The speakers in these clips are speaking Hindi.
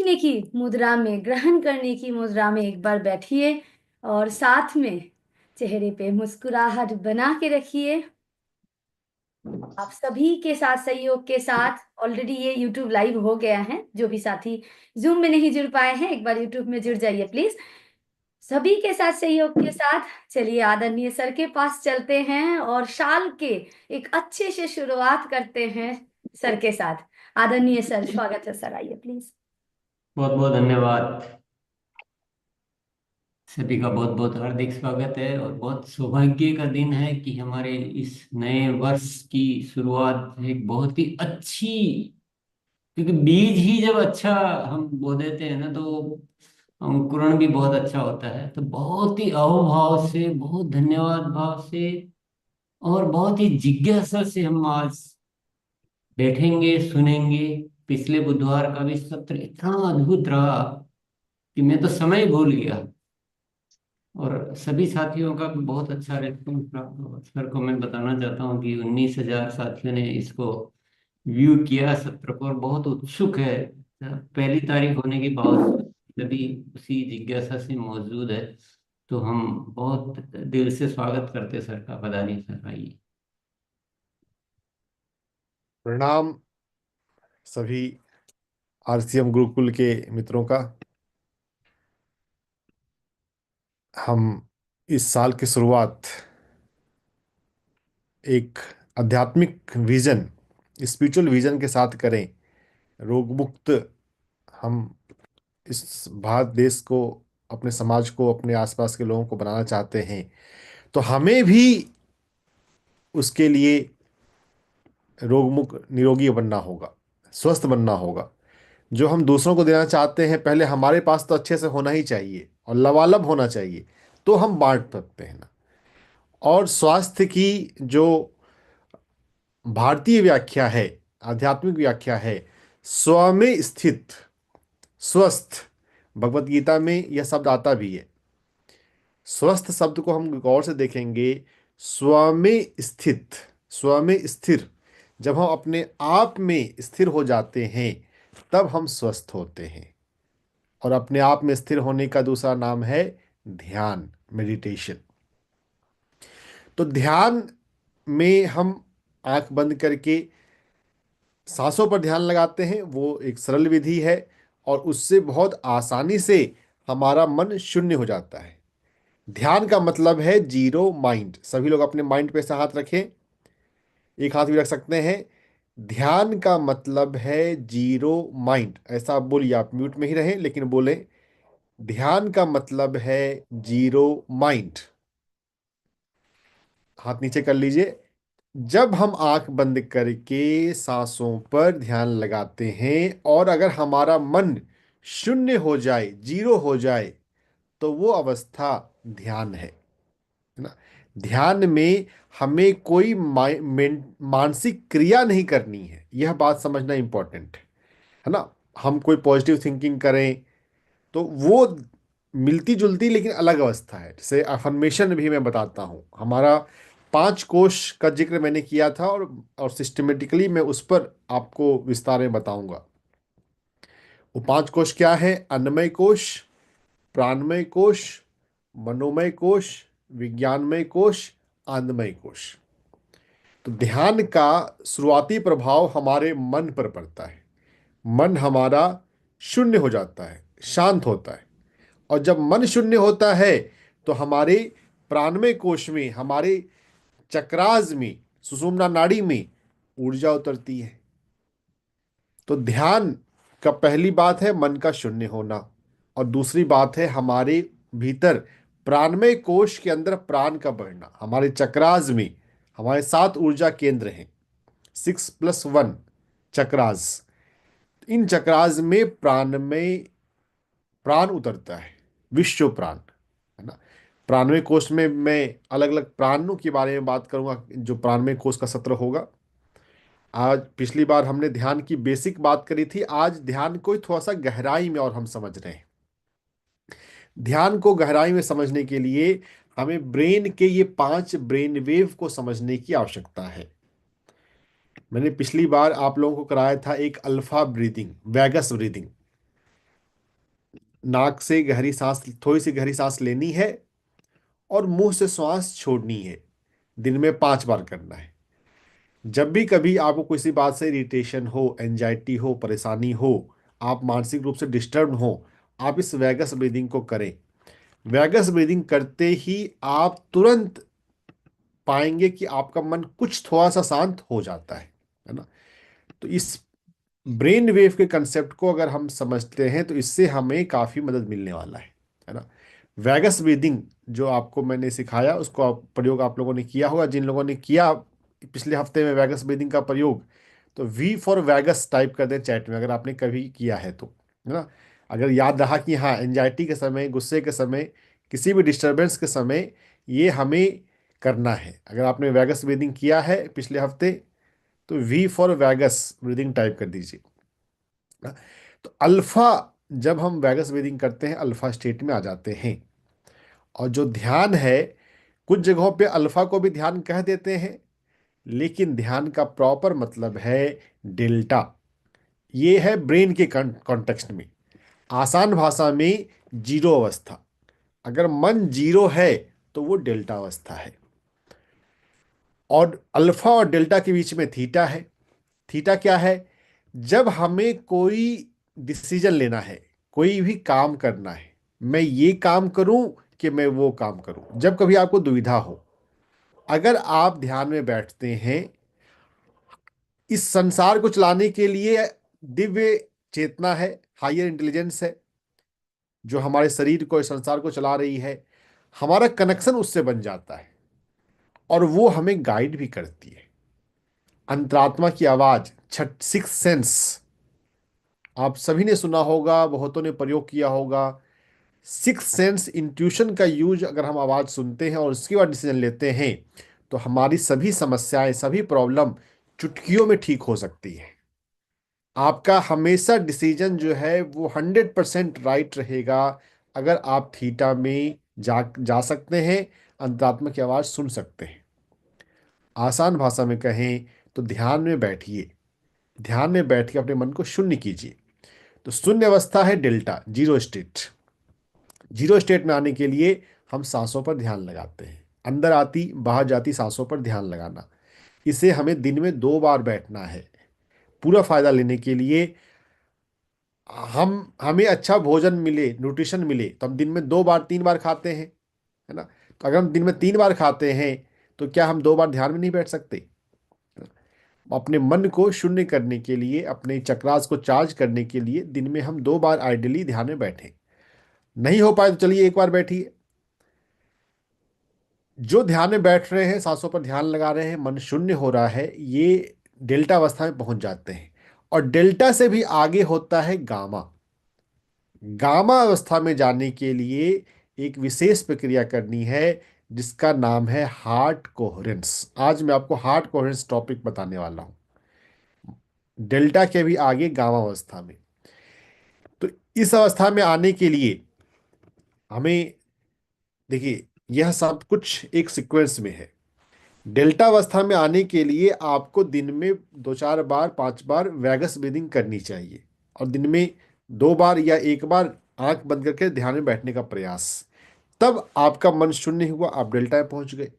सीखने की मुद्रा में, ग्रहण करने की मुद्रा में एक बार बैठिए और साथ में चेहरे पे मुस्कुराहट बना के रखिए। आप सभी के साथ सहयोग के साथ ऑलरेडी ये YouTube लाइव हो गया है। जो भी साथी जूम में नहीं जुड़ पाए हैं, एक बार YouTube में जुड़ जाइए प्लीज। सभी के साथ सहयोग के साथ चलिए आदरणीय सर के पास चलते हैं और साल के एक अच्छे से शुरुआत करते हैं सर के साथ। आदरणीय सर, स्वागत है सर, आइए प्लीज। बहुत बहुत धन्यवाद। सभी का बहुत बहुत हार्दिक स्वागत है और बहुत सौभाग्य का दिन है कि हमारे इस नए वर्ष की शुरुआत एक बहुत ही अच्छी, क्योंकि बीज ही जब अच्छा हम बो देते हैं ना तो अंकुरण भी बहुत अच्छा होता है। तो बहुत ही अहोभाव से, बहुत धन्यवाद भाव से और बहुत ही जिज्ञासा से हम आज बैठेंगे, सुनेंगे। पिछले बुधवार का भी सत्र इतना अद्भुत रहा कि मैं तो समय भूल गया और सभी साथियों का भी बहुत अच्छा रेस्पॉन्स प्राप्त हुआ। सर को मैं बताना चाहता हूँ कि 19,000 साथियों ने इसको व्यू किया सत्र को और बहुत उत्सुक है। पहली तारीख होने के बावजूद सभी उसी जिज्ञासा से मौजूद है। तो हम बहुत दिल से स्वागत करते सर का। पधारिए सर, आइए। प्रणाम सभी आरसीएम गुरुकुल के मित्रों का। हम इस साल की शुरुआत एक आध्यात्मिक विजन, स्पिरिचुअल विजन के साथ करें। रोग मुक्त हम इस भारत देश को, अपने समाज को, अपने आसपास के लोगों को बनाना चाहते हैं। तो हमें भी उसके लिए रोग मुक्त निरोगी बनना होगा, स्वस्थ बनना होगा। जो हम दूसरों को देना चाहते हैं, पहले हमारे पास तो अच्छे से होना ही चाहिए और लबालब होना चाहिए, तो हम बांट सकते हैं ना। और स्वास्थ्य की जो भारतीय व्याख्या है, आध्यात्मिक व्याख्या है, स्व में स्थित, स्वस्थ। भगवत गीता में यह शब्द आता भी है। स्वस्थ शब्द को हम गौर से देखेंगे, स्व में स्थित, स्व में स्थिर। जब हम अपने आप में स्थिर हो जाते हैं तब हम स्वस्थ होते हैं। और अपने आप में स्थिर होने का दूसरा नाम है ध्यान, मेडिटेशन। तो ध्यान में हम आंख बंद करके सांसों पर ध्यान लगाते हैं। वो एक सरल विधि है और उससे बहुत आसानी से हमारा मन शून्य हो जाता है। ध्यान का मतलब है जीरो माइंड। सभी लोग अपने माइंड पे से हाथ रखें, एक हाथ भी रख सकते हैं। ध्यान का मतलब है जीरो माइंड। ऐसा आप बोलिए, आप म्यूट में ही रहें लेकिन बोलें, ध्यान का मतलब है जीरो माइंड। हाथ नीचे कर लीजिए। जब हम आंख बंद करके सांसों पर ध्यान लगाते हैं और अगर हमारा मन शून्य हो जाए, जीरो हो जाए, तो वो अवस्था ध्यान है ना। ध्यान में हमें कोई मानसिक क्रिया नहीं करनी है। यह बात समझना इंपॉर्टेंट है ना। हम कोई पॉजिटिव थिंकिंग करें तो वो मिलती जुलती लेकिन अलग अवस्था है। जैसे अफर्मेशन भी मैं बताता हूँ। हमारा 5 कोश का जिक्र मैंने किया था और सिस्टमेटिकली मैं उस पर आपको विस्तार में बताऊंगा। वो 5 कोश क्या है? अन्नमय कोश, प्राणमय कोश, मनोमय कोश, विज्ञानमय कोश, आनंदमय कोश। तो ध्यान का शुरुआती प्रभाव हमारे मन पर पड़ता है। मन हमारा शून्य हो जाता है, शांत होता है। और जब मन शून्य होता है तो हमारे प्राणमय कोश में, हमारे चक्रास में, सुषुम्ना नाड़ी में ऊर्जा उतरती है। तो ध्यान का पहली बात है मन का शून्य होना, और दूसरी बात है हमारे भीतर प्राणमय कोश के अंदर प्राण का बढ़ना। हमारे चक्रास में हमारे 7 ऊर्जा केंद्र हैं, 6+1 चक्रास। इन चक्रास में प्राणमय प्राण उतरता है, विश्व प्राण, है ना। प्राणमय कोश में मैं अलग अलग प्राणों के बारे में बात करूंगा, जो प्राणमय कोश का सत्र होगा। आज पिछली बार हमने ध्यान की बेसिक बात करी थी, आज ध्यान को थोड़ा सा गहराई में और हम समझ रहे हैं। ध्यान को गहराई में समझने के लिए हमें ब्रेन के ये 5 ब्रेन वेव को समझने की आवश्यकता है। मैंने पिछली बार आप लोगों को कराया था एक अल्फा ब्रीदिंग, वैगस ब्रीदिंग। नाक से गहरी सांस, थोड़ी सी गहरी सांस लेनी है और मुंह से श्वास छोड़नी है। दिन में 5 बार करना है। जब भी कभी आपको किसी बात से इरिटेशन हो, एंजाइटी हो, परेशानी हो, आप मानसिक रूप से डिस्टर्ब हो, आप इस वैगस ब्रीदिंग को करें। वैगस ब्रीदिंग करते ही आप तुरंत पाएंगे कि आपका मन कुछ थोड़ा सा शांत हो जाता है ना। तो इस ब्रेन वेव के कंसेप्ट को अगर हम समझते हैं तो इससे हमें काफ़ी मदद मिलने वाला है ना। वैगस ब्रीदिंग जो आपको मैंने सिखाया उसको प्रयोग आप लोगों ने किया होगा। जिन लोगों ने किया पिछले हफ्ते में वैगस ब्रीदिंग का प्रयोग, तो वी फॉर वैगस टाइप कर दें चैट में अगर आपने कभी किया है तो, है ना। अगर याद रहा कि हाँ, एंजाइटी के समय, गुस्से के समय, किसी भी डिस्टरबेंस के समय ये हमें करना है। अगर आपने वैगस ब्रीदिंग किया है पिछले हफ्ते तो V for vagus breathing type कर दीजिए ना। तो अल्फा, जब हम वैगस ब्रीदिंग करते हैं अल्फा स्टेट में आ जाते हैं। और जो ध्यान है, कुछ जगहों पे अल्फा को भी ध्यान कह देते हैं, लेकिन ध्यान का प्रॉपर मतलब है डेल्टा। ये है ब्रेन के कॉन्टेक्स्ट में, आसान भाषा में जीरो अवस्था। अगर मन जीरो है तो वो डेल्टा अवस्था है। और अल्फा और डेल्टा के बीच में थीटा है। थीटा क्या है? जब हमें कोई डिसीजन लेना है, कोई भी काम करना है, मैं ये काम करूं कि मैं वो काम करूं, जब कभी आपको दुविधा हो, अगर आप ध्यान में बैठते हैं, इस संसार को चलाने के लिए दिव्य चेतना है, हायर इंटेलिजेंस है जो हमारे शरीर को, इस संसार को चला रही है। हमारा कनेक्शन उससे बन जाता है और वो हमें गाइड भी करती है। अंतरात्मा की आवाज, छठ सिक्स सेंस, आप सभी ने सुना होगा, बहुतों ने प्रयोग किया होगा। सिक्स सेंस इंट्यूशन का यूज अगर हम आवाज सुनते हैं और उसके बाद डिसीजन लेते हैं तो हमारी सभी समस्याएं, सभी प्रॉब्लम चुटकियों में ठीक हो सकती है। आपका हमेशा डिसीजन जो है वो 100% राइट रहेगा अगर आप थीटा में जा सकते हैं, अंतरात्मा की आवाज सुन सकते हैं। आसान भाषा में कहें तो ध्यान में बैठिए, ध्यान में बैठ के अपने मन को शून्य कीजिए। तो शून्य अवस्था है delta, zero state. Zero state में आने के लिए हम सांसों पर ध्यान लगाते हैं, अंदर आती बाहर जाती सांसों पर ध्यान लगाना। इसे हमें दिन में 2 बार बैठना है। पूरा फायदा लेने के लिए हमें अच्छा भोजन मिले, न्यूट्रिशन मिले, तो हम दिन में 2 बार 3 बार खाते हैं, है ना। तो अगर हम दिन में 3 बार खाते हैं तो क्या हम 2 बार ध्यान में नहीं बैठ सकते? अपने मन को शून्य करने के लिए, अपने चक्रास को चार्ज करने के लिए दिन में हम 2 बार आइडियली ध्यान में बैठें। नहीं हो पाए तो चलिए 1 बार बैठिए। जो ध्यान में बैठ रहे हैं, सांसों पर ध्यान लगा रहे हैं, मन शून्य हो रहा है, ये डेल्टा अवस्था में पहुंच जाते हैं। और डेल्टा से भी आगे होता है गामा। गामा अवस्था में जाने के लिए एक विशेष प्रक्रिया करनी है जिसका नाम है हार्ट कोहेरेंस। आज मैं आपको हार्ट कोहेरेंस टॉपिक बताने वाला हूं, डेल्टा के भी आगे गामा अवस्था में। तो इस अवस्था में आने के लिए हमें, देखिए, यह सब कुछ एक सीक्वेंस में है। डेल्टा अवस्था में आने के लिए आपको दिन में 2 4 बार 5 बार वैगस ब्रीदिंग करनी चाहिए और दिन में 2 बार या 1 बार आंख बंद करके ध्यान में बैठने का प्रयास। तब आपका मन शून्य हुआ, आप डेल्टा में पहुंच गए।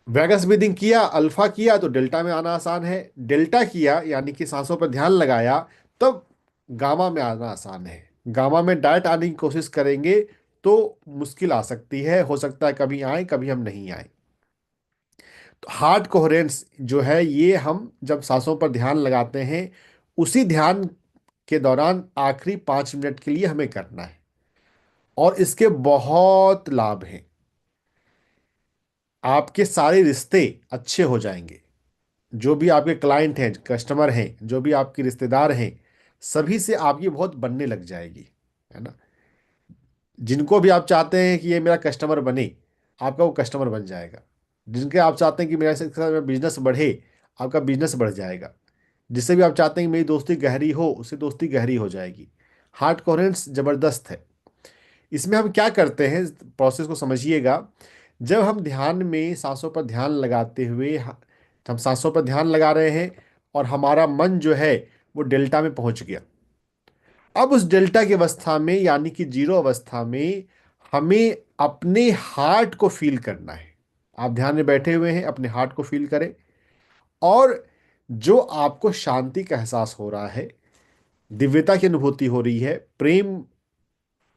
वैगस ब्रीदिंग किया, अल्फा किया तो डेल्टा में आना आसान है। डेल्टा किया यानी कि सांसों पर ध्यान लगाया, तब गामा में आना आसान है। गामा में डायरेक्ट आने की कोशिश करेंगे तो मुश्किल आ सकती है, हो सकता है कभी आए कभी हम नहीं आए। तो हार्ट कोहेरेंस जो है, ये हम जब सांसों पर ध्यान लगाते हैं उसी ध्यान के दौरान आखिरी 5 मिनट के लिए हमें करना है। और इसके बहुत लाभ हैं। आपके सारे रिश्ते अच्छे हो जाएंगे। जो भी आपके क्लाइंट हैं, कस्टमर हैं, जो भी आपके रिश्तेदार हैं, सभी से आपकी बहुत बनने लग जाएगी, है ना। जिनको भी आप चाहते हैं कि ये मेरा कस्टमर बने, आपका वो कस्टमर बन जाएगा। जिनके आप चाहते हैं कि मेरा इसके साथ बिजनेस बढ़े, आपका बिजनेस बढ़ जाएगा। जिससे भी आप चाहते हैं कि मेरी दोस्ती गहरी हो, उससे दोस्ती गहरी हो जाएगी। हार्ट कोहेरेंस ज़बरदस्त है। इसमें हम क्या करते हैं, प्रोसेस को समझिएगा। जब हम ध्यान में सांसों पर ध्यान लगाते हुए हम सांसों पर ध्यान लगा रहे हैं और हमारा मन जो है वो डेल्टा में पहुंच गया। अब उस डेल्टा की अवस्था में यानी कि जीरो अवस्था में हमें अपने हार्ट को फील करना है। आप ध्यान में बैठे हुए हैं, अपने हार्ट को फील करें। और जो आपको शांति का एहसास हो रहा है, दिव्यता की अनुभूति हो रही है, प्रेम,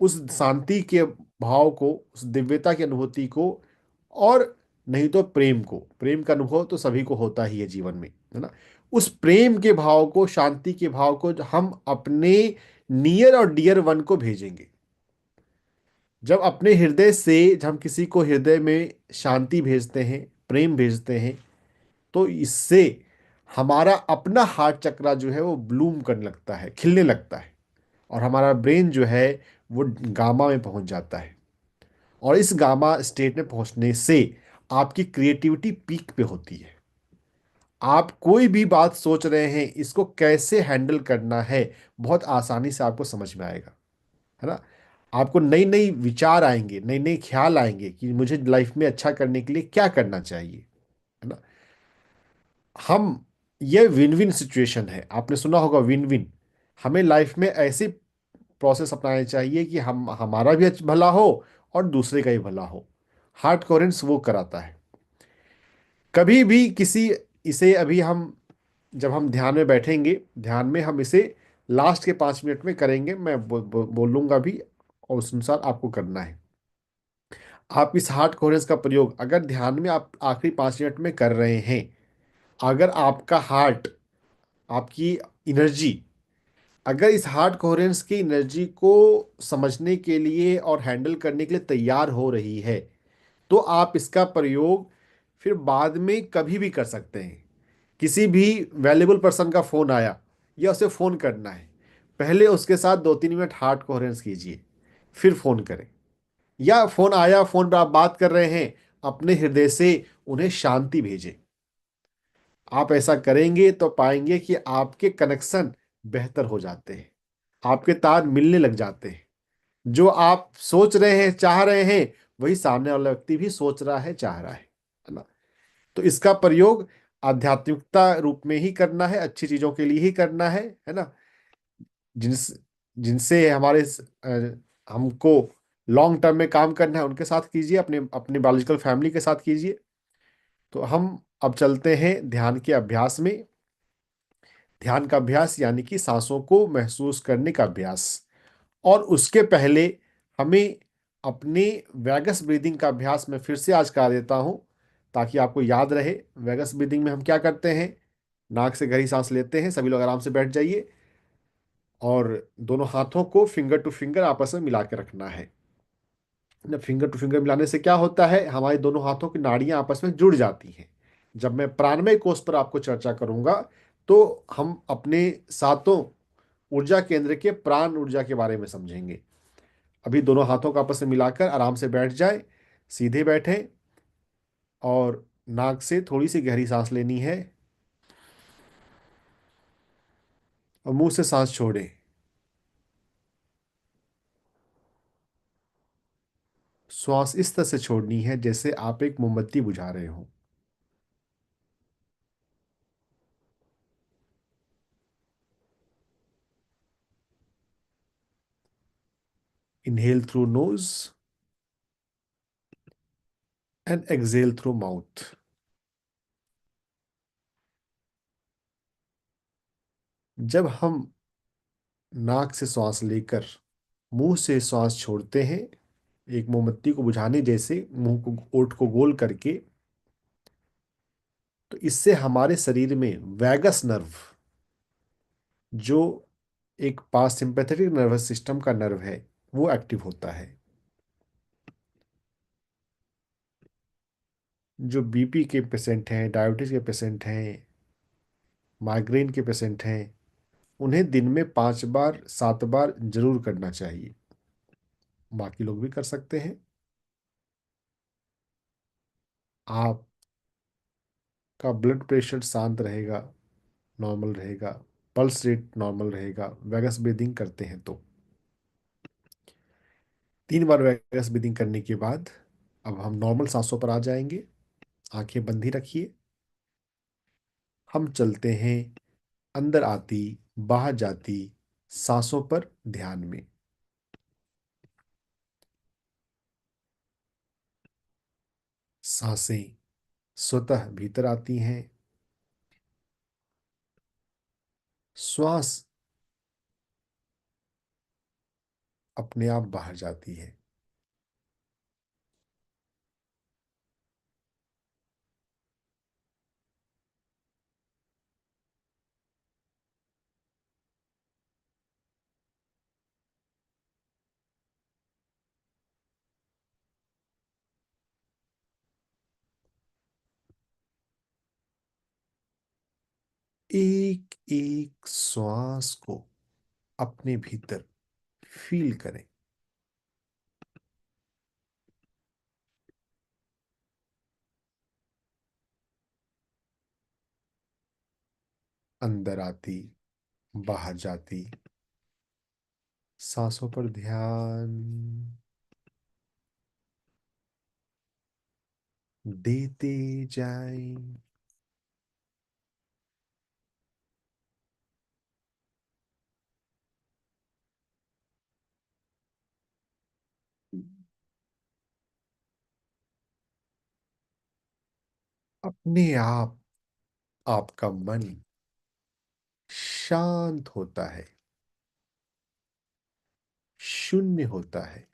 उस शांति के भाव को, उस दिव्यता की अनुभूति को, और नहीं तो प्रेम को, प्रेम का अनुभव तो सभी को होता ही है जीवन में, है ना। उस प्रेम के भाव को, शांति के भाव को हम अपने नियर और डियर वन को भेजेंगे। जब अपने हृदय से, जब हम किसी को हृदय में शांति भेजते हैं, प्रेम भेजते हैं, तो इससे हमारा अपना हार्ट चक्रा जो है वो ब्लूम करने लगता है, खिलने लगता है, और हमारा ब्रेन जो है वो गामा में पहुंच जाता है। और इस गामा स्टेट में पहुंचने से आपकी क्रिएटिविटी पीक पे होती है। आप कोई भी बात सोच रहे हैं, इसको कैसे हैंडल करना है, बहुत आसानी से आपको समझ में आएगा, है ना। आपको नई नई विचार आएंगे, नई नई ख्याल आएंगे कि मुझे लाइफ में अच्छा करने के लिए क्या करना चाहिए, है ना। हम ये विन विन सिचुएशन है, आपने सुना होगा विन विन। हमें लाइफ में ऐसे प्रोसेस अपनाने चाहिए कि हम, हमारा भी भला हो और दूसरे का भी भला हो। हार्ट कोहेरेंस वो कराता है। कभी भी किसी, इसे अभी हम, जब हम ध्यान में बैठेंगे, ध्यान में हम इसे लास्ट के 5 मिनट में करेंगे, मैं बोलूंगा भी, और उस अनुसार आपको करना है। आप इस हार्ट कोहेरेंस का प्रयोग अगर ध्यान में आप आखिरी 5 मिनट में कर रहे हैं, अगर आपका हार्ट, आपकी एनर्जी, अगर इस हार्ट कोहेरेंस की एनर्जी को समझने के लिए और हैंडल करने के लिए तैयार हो रही है, तो आप इसका प्रयोग फिर बाद में कभी भी कर सकते हैं। किसी भी वैल्यूबल पर्सन का फोन आया, या उसे फोन करना है, पहले उसके साथ 2-3 मिनट हार्ट कोहेरेंस कीजिए, फिर फोन करें। या फोन आया, फोन पर आप बात कर रहे हैं, अपने हृदय से उन्हें शांति भेजें। आप ऐसा करेंगे तो पाएंगे कि आपके कनेक्शन बेहतर हो जाते हैं, आपके तार मिलने लग जाते हैं। जो आप सोच रहे हैं, चाह रहे हैं, वही सामने वाला व्यक्ति भी सोच रहा है, चाह रहा है ना। तो इसका प्रयोग आध्यात्मिकता रूप में ही करना है, अच्छी चीजों के लिए ही करना है ना। जिनस जिनसे हमारे हमको लॉन्ग टर्म में काम करना है, उनके साथ कीजिए, अपने अपने बायोलॉजिकल फैमिली के साथ कीजिए। तो हम अब चलते हैं ध्यान के अभ्यास में। ध्यान का अभ्यास यानी कि सांसों को महसूस करने का अभ्यास। और उसके पहले हमें अपने वैगस ब्रीदिंग का अभ्यास मैं फिर से आज करा देता हूं, ताकि आपको याद रहे। वैगस ब्रीदिंग में हम क्या करते हैं, नाक से गहरी सांस लेते हैं। सभी लोग आराम से बैठ जाइए, और दोनों हाथों को फिंगर टू फिंगर आपस में मिला के रखना है। जब फिंगर टू फिंगर मिलाने से क्या होता है, हमारे दोनों हाथों की नाड़ियां आपस में जुड़ जाती हैं। जब मैं प्राणमय कोष पर आपको चर्चा करूंगा, तो हम अपने सातों ऊर्जा केंद्र के प्राण ऊर्जा के बारे में समझेंगे। अभी दोनों हाथों को आपस में मिलाकर आराम से बैठ जाए, सीधे बैठें, और नाक से थोड़ी सी गहरी सांस लेनी है, और मुंह से सांस छोड़ें। श्वास इस तरह से छोड़नी है जैसे आप एक मोमबत्ती बुझा रहे हो। Inhale through nose and exhale through mouth. जब हम नाक से श्वास लेकर मुंह से श्वास छोड़ते हैं, एक मोमबत्ती को बुझाने जैसे, मुंह को, ओठ को गोल करके, तो इससे हमारे शरीर में वैगस नर्व, जो एक पास सिंपैथेटिक नर्वस सिस्टम का नर्व है, वो एक्टिव होता है। जो बीपी के पेशेंट हैं, डायबिटीज के पेशेंट हैं, माइग्रेन के पेशेंट हैं, उन्हें दिन में 5 बार 7 बार जरूर करना चाहिए। बाकी लोग भी कर सकते हैं। आपका ब्लड प्रेशर शांत रहेगा, नॉर्मल रहेगा, पल्स रेट नॉर्मल रहेगा वैगस ब्रीदिंग करते हैं तो। 3 बार वैगस ब्रीदिंग करने के बाद अब हम नॉर्मल सांसों पर आ जाएंगे। आंखें बंद ही रखिए। हम चलते हैं, अंदर आती, बाहर जाती सांसों पर ध्यान में। सांसें स्वतः भीतर आती हैं, श्वास अपने आप बाहर जाती है। एक एक श्वास को अपने भीतर फील करें। अंदर आती, बाहर जाती, सांसों पर ध्यान देते जाएं। अपने आप आपका मन शांत होता है, शून्य होता है।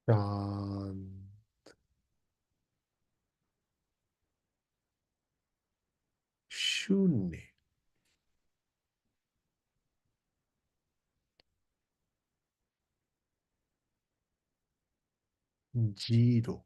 शांत, शून्य, जीरो।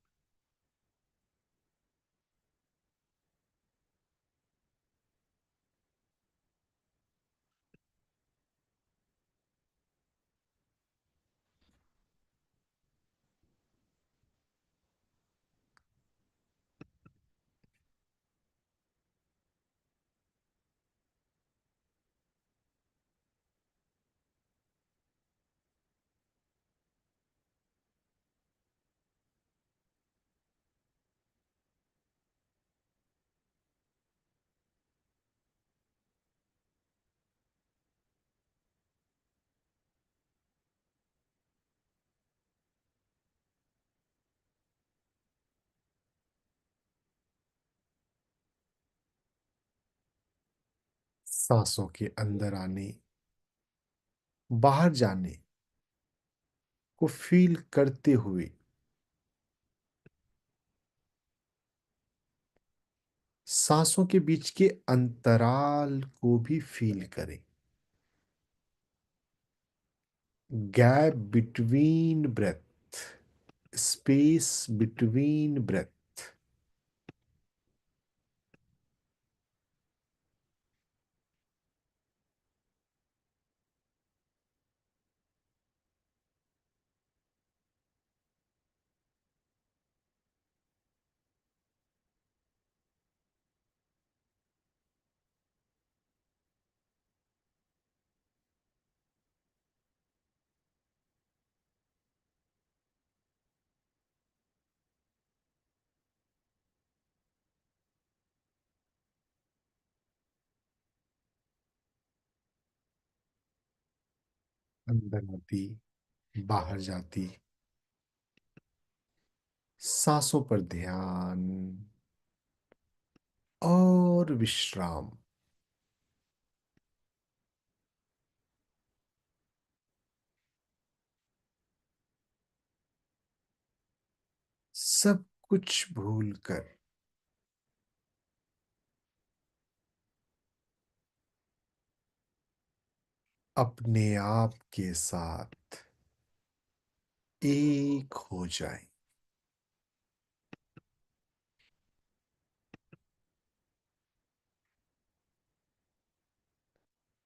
सांसों के अंदर आने, बाहर जाने को फील करते हुए सांसों के बीच के अंतराल को भी फील करें। Gap between breath, space between breath. अंदर आती, बाहर जाती, सांसों पर ध्यान और विश्राम। सब कुछ भूलकर अपने आप के साथ एक हो जाए।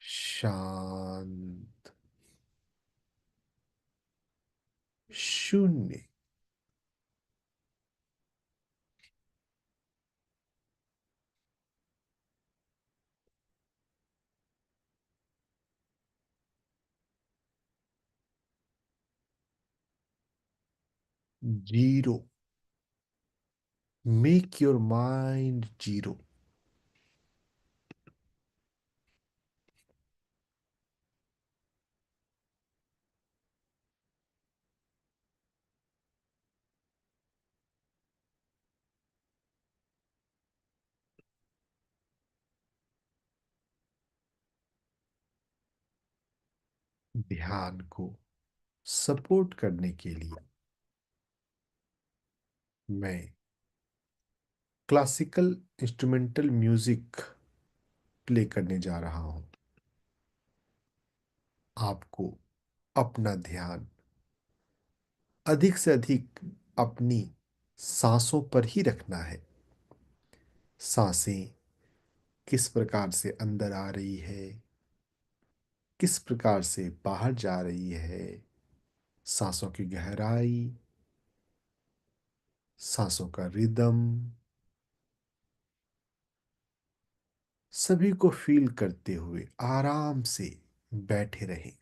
शांत, शून्य। Zero. Make your mind zero. ध्यान को सपोर्ट करने के लिए मैं क्लासिकल इंस्ट्रूमेंटल म्यूजिक प्ले करने जा रहा हूं। आपको अपना ध्यान अधिक से अधिक अपनी सांसों पर ही रखना है। सांसें किस प्रकार से अंदर आ रही है, किस प्रकार से बाहर जा रही है, सांसों की गहराई, सांसों का रिदम, सभी को फील करते हुए आराम से बैठे रहें।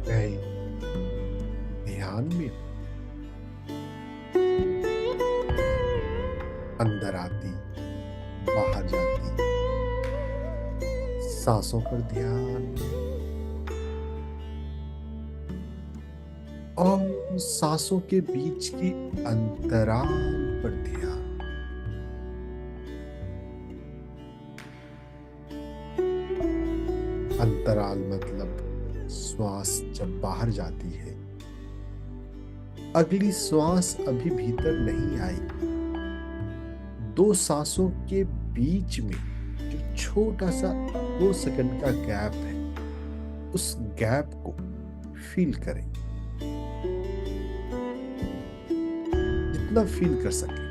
मैं ध्यान में अंदर आती, बाहर जाती सांसों पर ध्यान, और सांसों के बीच की अंतराल पर ध्यान। अंतराल मतलब श्वास जब बाहर जाती है, अगली श्वास अभी भीतर नहीं आई, दो सांसों के बीच में जो छोटा सा 2 सेकंड का गैप है, उस गैप को फील करें, जितना फील कर सके।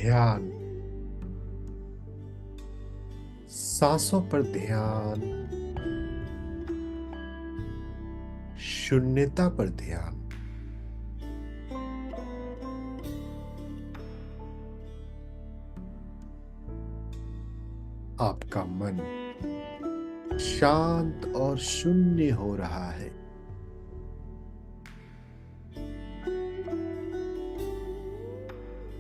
ध्यान, सांसों पर ध्यान, शून्यता पर ध्यान। आपका मन शांत और शून्य हो रहा है।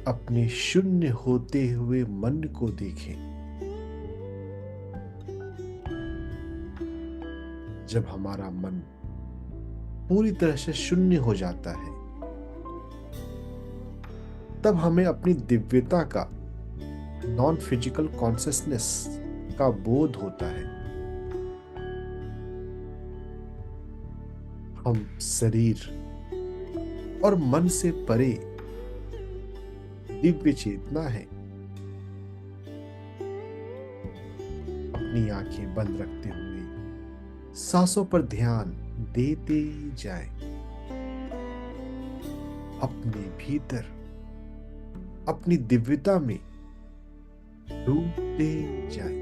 अपने शून्य होते हुए मन को देखें। जब हमारा मन पूरी तरह से शून्य हो जाता है, तब हमें अपनी दिव्यता का, नॉन फिजिकल कॉन्शियसनेस का बोध होता है। हम शरीर और मन से परे दिव्य चेतना है। अपनी आंखें बंद रखते हुए सांसों पर ध्यान देते जाएं। अपने भीतर अपनी दिव्यता में डूबते जाएं।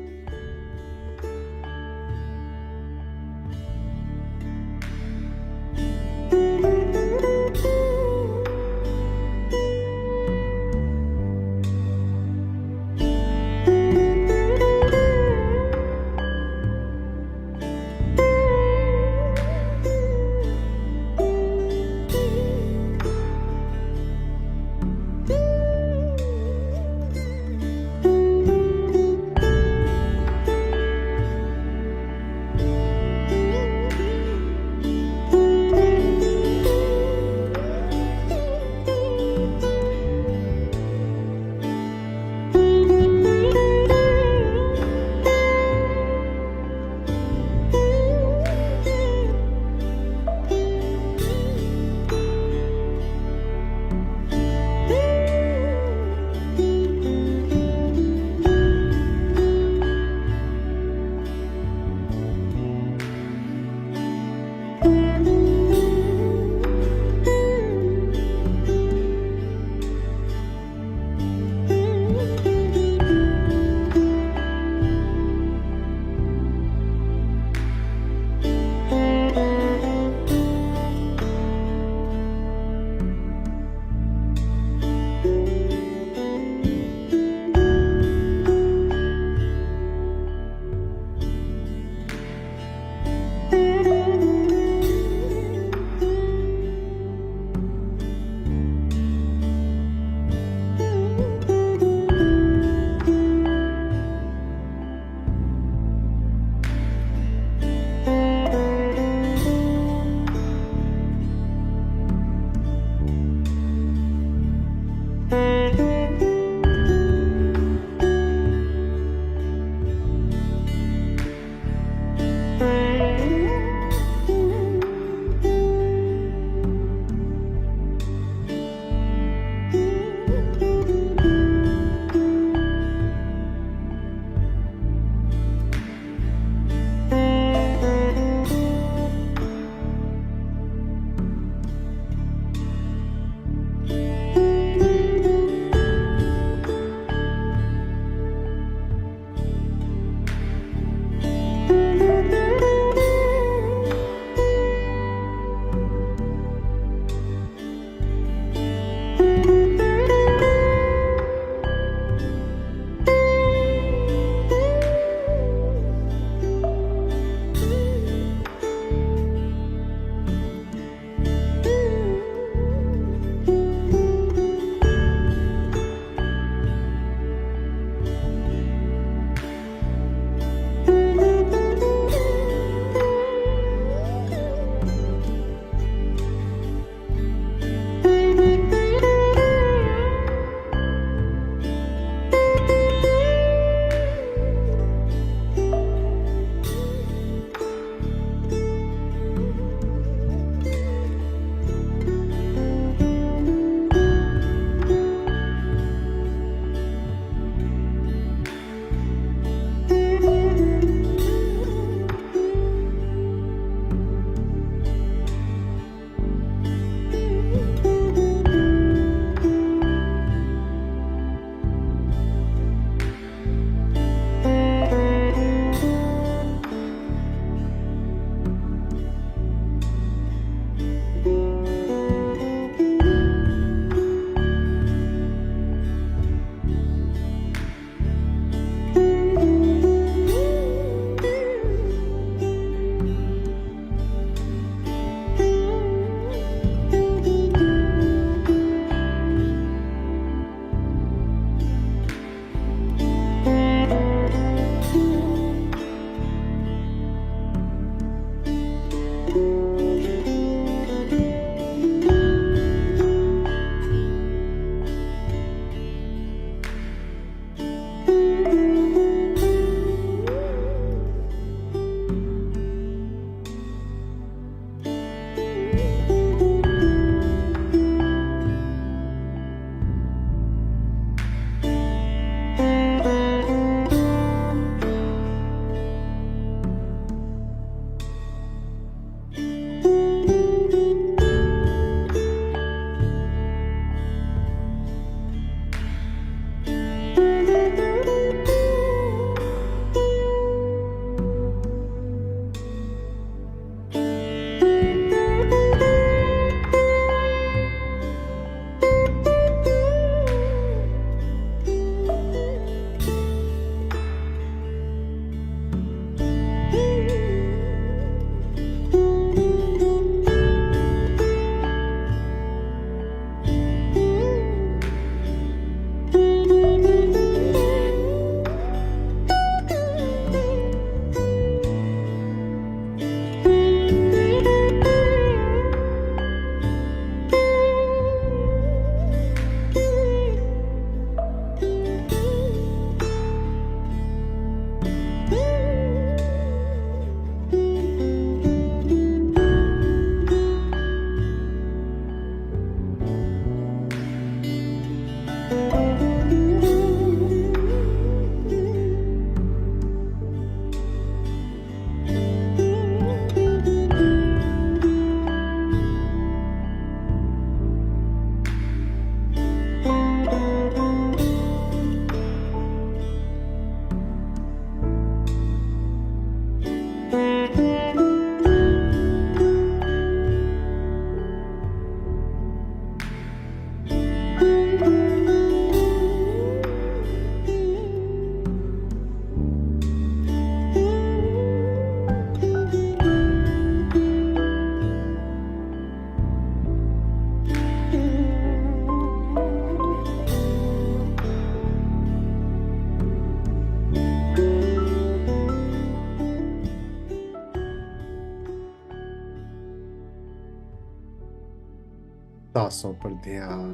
सांसों पर ध्यान,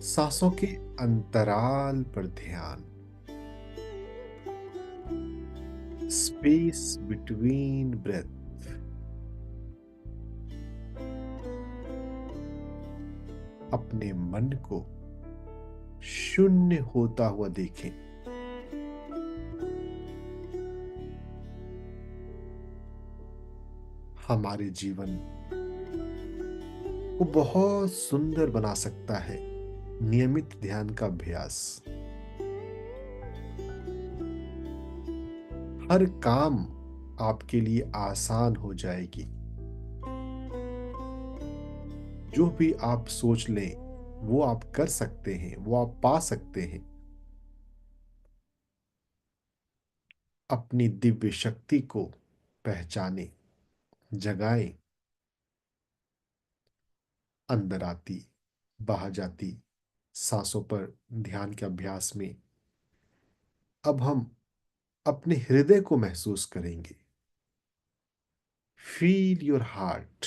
सांसों के अंतराल पर ध्यान, स्पेस बिटवीन ब्रेथ। अपने मन को शून्य होता हुआ देखें। हमारे जीवन को बहुत सुंदर बना सकता है नियमित ध्यान का अभ्यास। हर काम आपके लिए आसान हो जाएगी। जो भी आप सोच लें वो आप कर सकते हैं, वो आप पा सकते हैं। अपनी दिव्य शक्ति को पहचानें, जगाएं। अंदर आती, बाहर जाती सांसों पर ध्यान के अभ्यास में अब हम अपने हृदय को महसूस करेंगे। Feel your heart.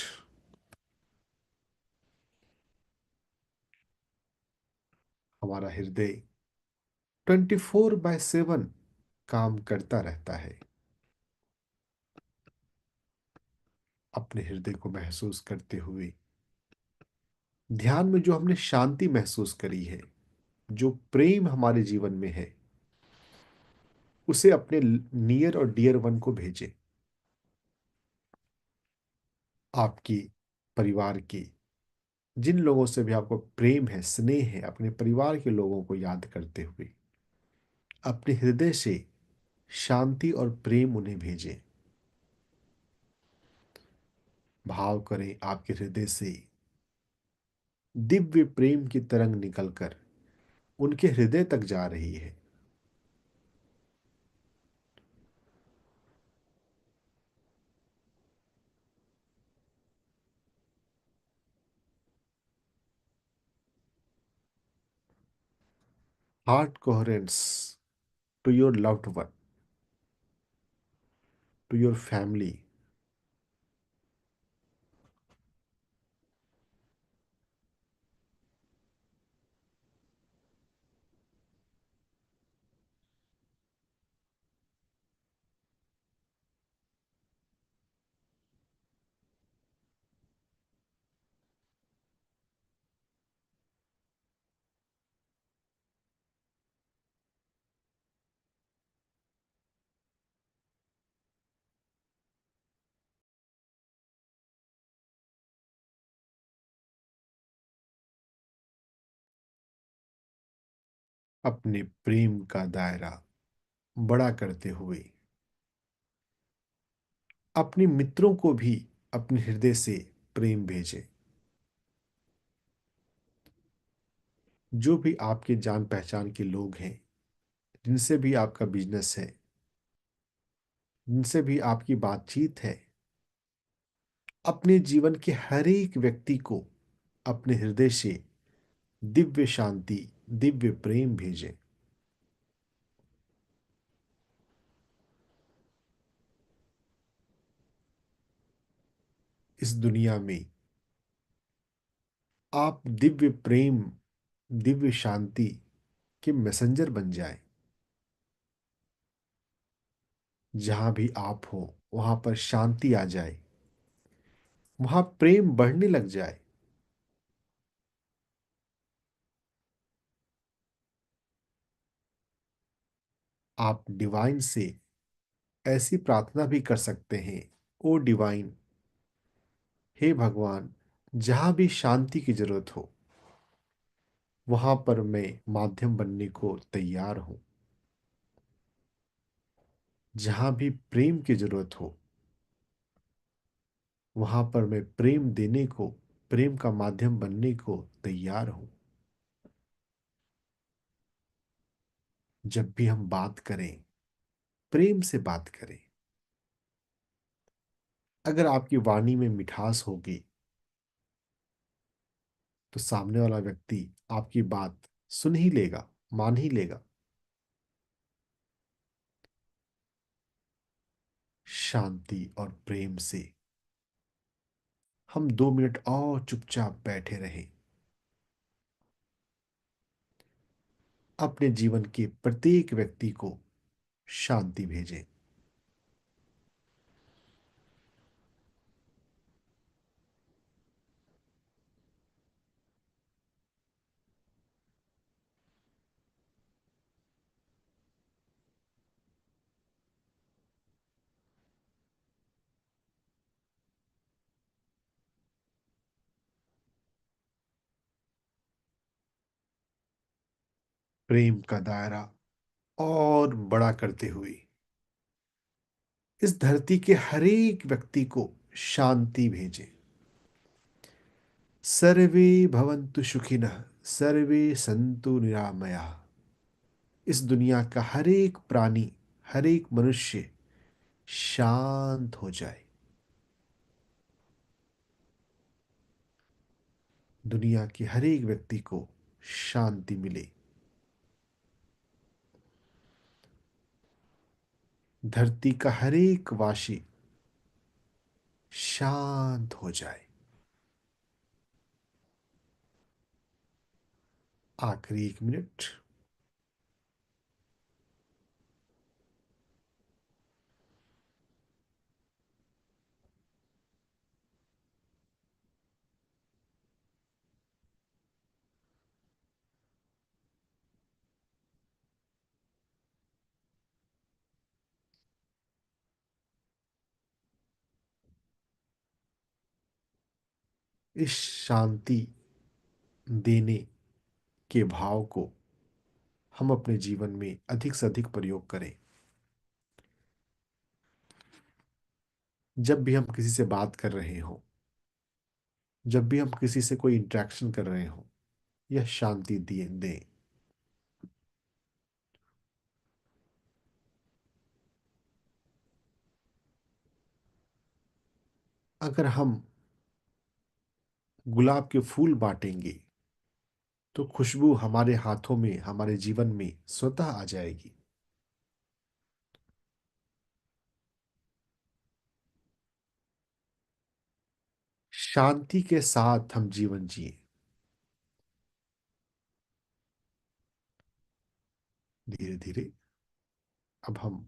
हमारा हृदय 24/7 काम करता रहता है। अपने हृदय को महसूस करते हुए ध्यान में जो हमने शांति महसूस करी है, जो प्रेम हमारे जीवन में है, उसे अपने नियर और डियर वन को भेजें। आपकी परिवार के जिन लोगों से भी आपको प्रेम है, स्नेह है, अपने परिवार के लोगों को याद करते हुए अपने हृदय से शांति और प्रेम उन्हें भेजें। भाव करें आपके हृदय से दिव्य प्रेम की तरंग निकलकर उनके हृदय तक जा रही है। Heart coherence to your loved one, to your family. अपने प्रेम का दायरा बड़ा करते हुए अपने मित्रों को भी अपने हृदय से प्रेम भेजें। जो भी आपके जान पहचान के लोग हैं, जिनसे भी आपका बिजनेस है, जिनसे भी आपकी बातचीत है, अपने जीवन के हर एक व्यक्ति को अपने हृदय से दिव्य शांति, दिव्य प्रेम भेजें। इस दुनिया में आप दिव्य प्रेम, दिव्य शांति के मैसेंजर बन जाएं। जहां भी आप हो वहां पर शांति आ जाए, वहां प्रेम बढ़ने लग जाए। आप डिवाइन से ऐसी प्रार्थना भी कर सकते हैं, ओ डिवाइन, हे भगवान, जहां भी शांति की जरूरत हो वहां पर मैं माध्यम बनने को तैयार हूं। जहां भी प्रेम की जरूरत हो वहां पर मैं प्रेम देने को, प्रेम का माध्यम बनने को तैयार हूं। जब भी हम बात करें, प्रेम से बात करें। अगर आपकी वाणी में मिठास होगी तो सामने वाला व्यक्ति आपकी बात सुन ही लेगा, मान ही लेगा। शांति और प्रेम से हम 2 मिनट और चुपचाप बैठे रहें, अपने जीवन के प्रत्येक व्यक्ति को शांति भेजें। प्रेम का दायरा और बड़ा करते हुए इस धरती के हर एक व्यक्ति को शांति भेजें। सर्वे भवन्तु सुखिनः, सर्वे सन्तु निरामयाः। इस दुनिया का हर एक प्राणी, हर एक मनुष्य शांत हो जाए। दुनिया के हर एक व्यक्ति को शांति मिले। धरती का हर एक वासी शांत हो जाए। आखिरी 1 मिनट। इस शांति देने के भाव को हम अपने जीवन में अधिक से अधिक प्रयोग करें। जब भी हम किसी से बात कर रहे हो, जब भी हम किसी से कोई इंटरेक्शन कर रहे हो, यह शांति दिए दें। अगर हम गुलाब के फूल बांटेंगे तो खुशबू हमारे हाथों में, हमारे जीवन में स्वतः आ जाएगी। शांति के साथ हम जीवन जिए। धीरे धीरे अब हम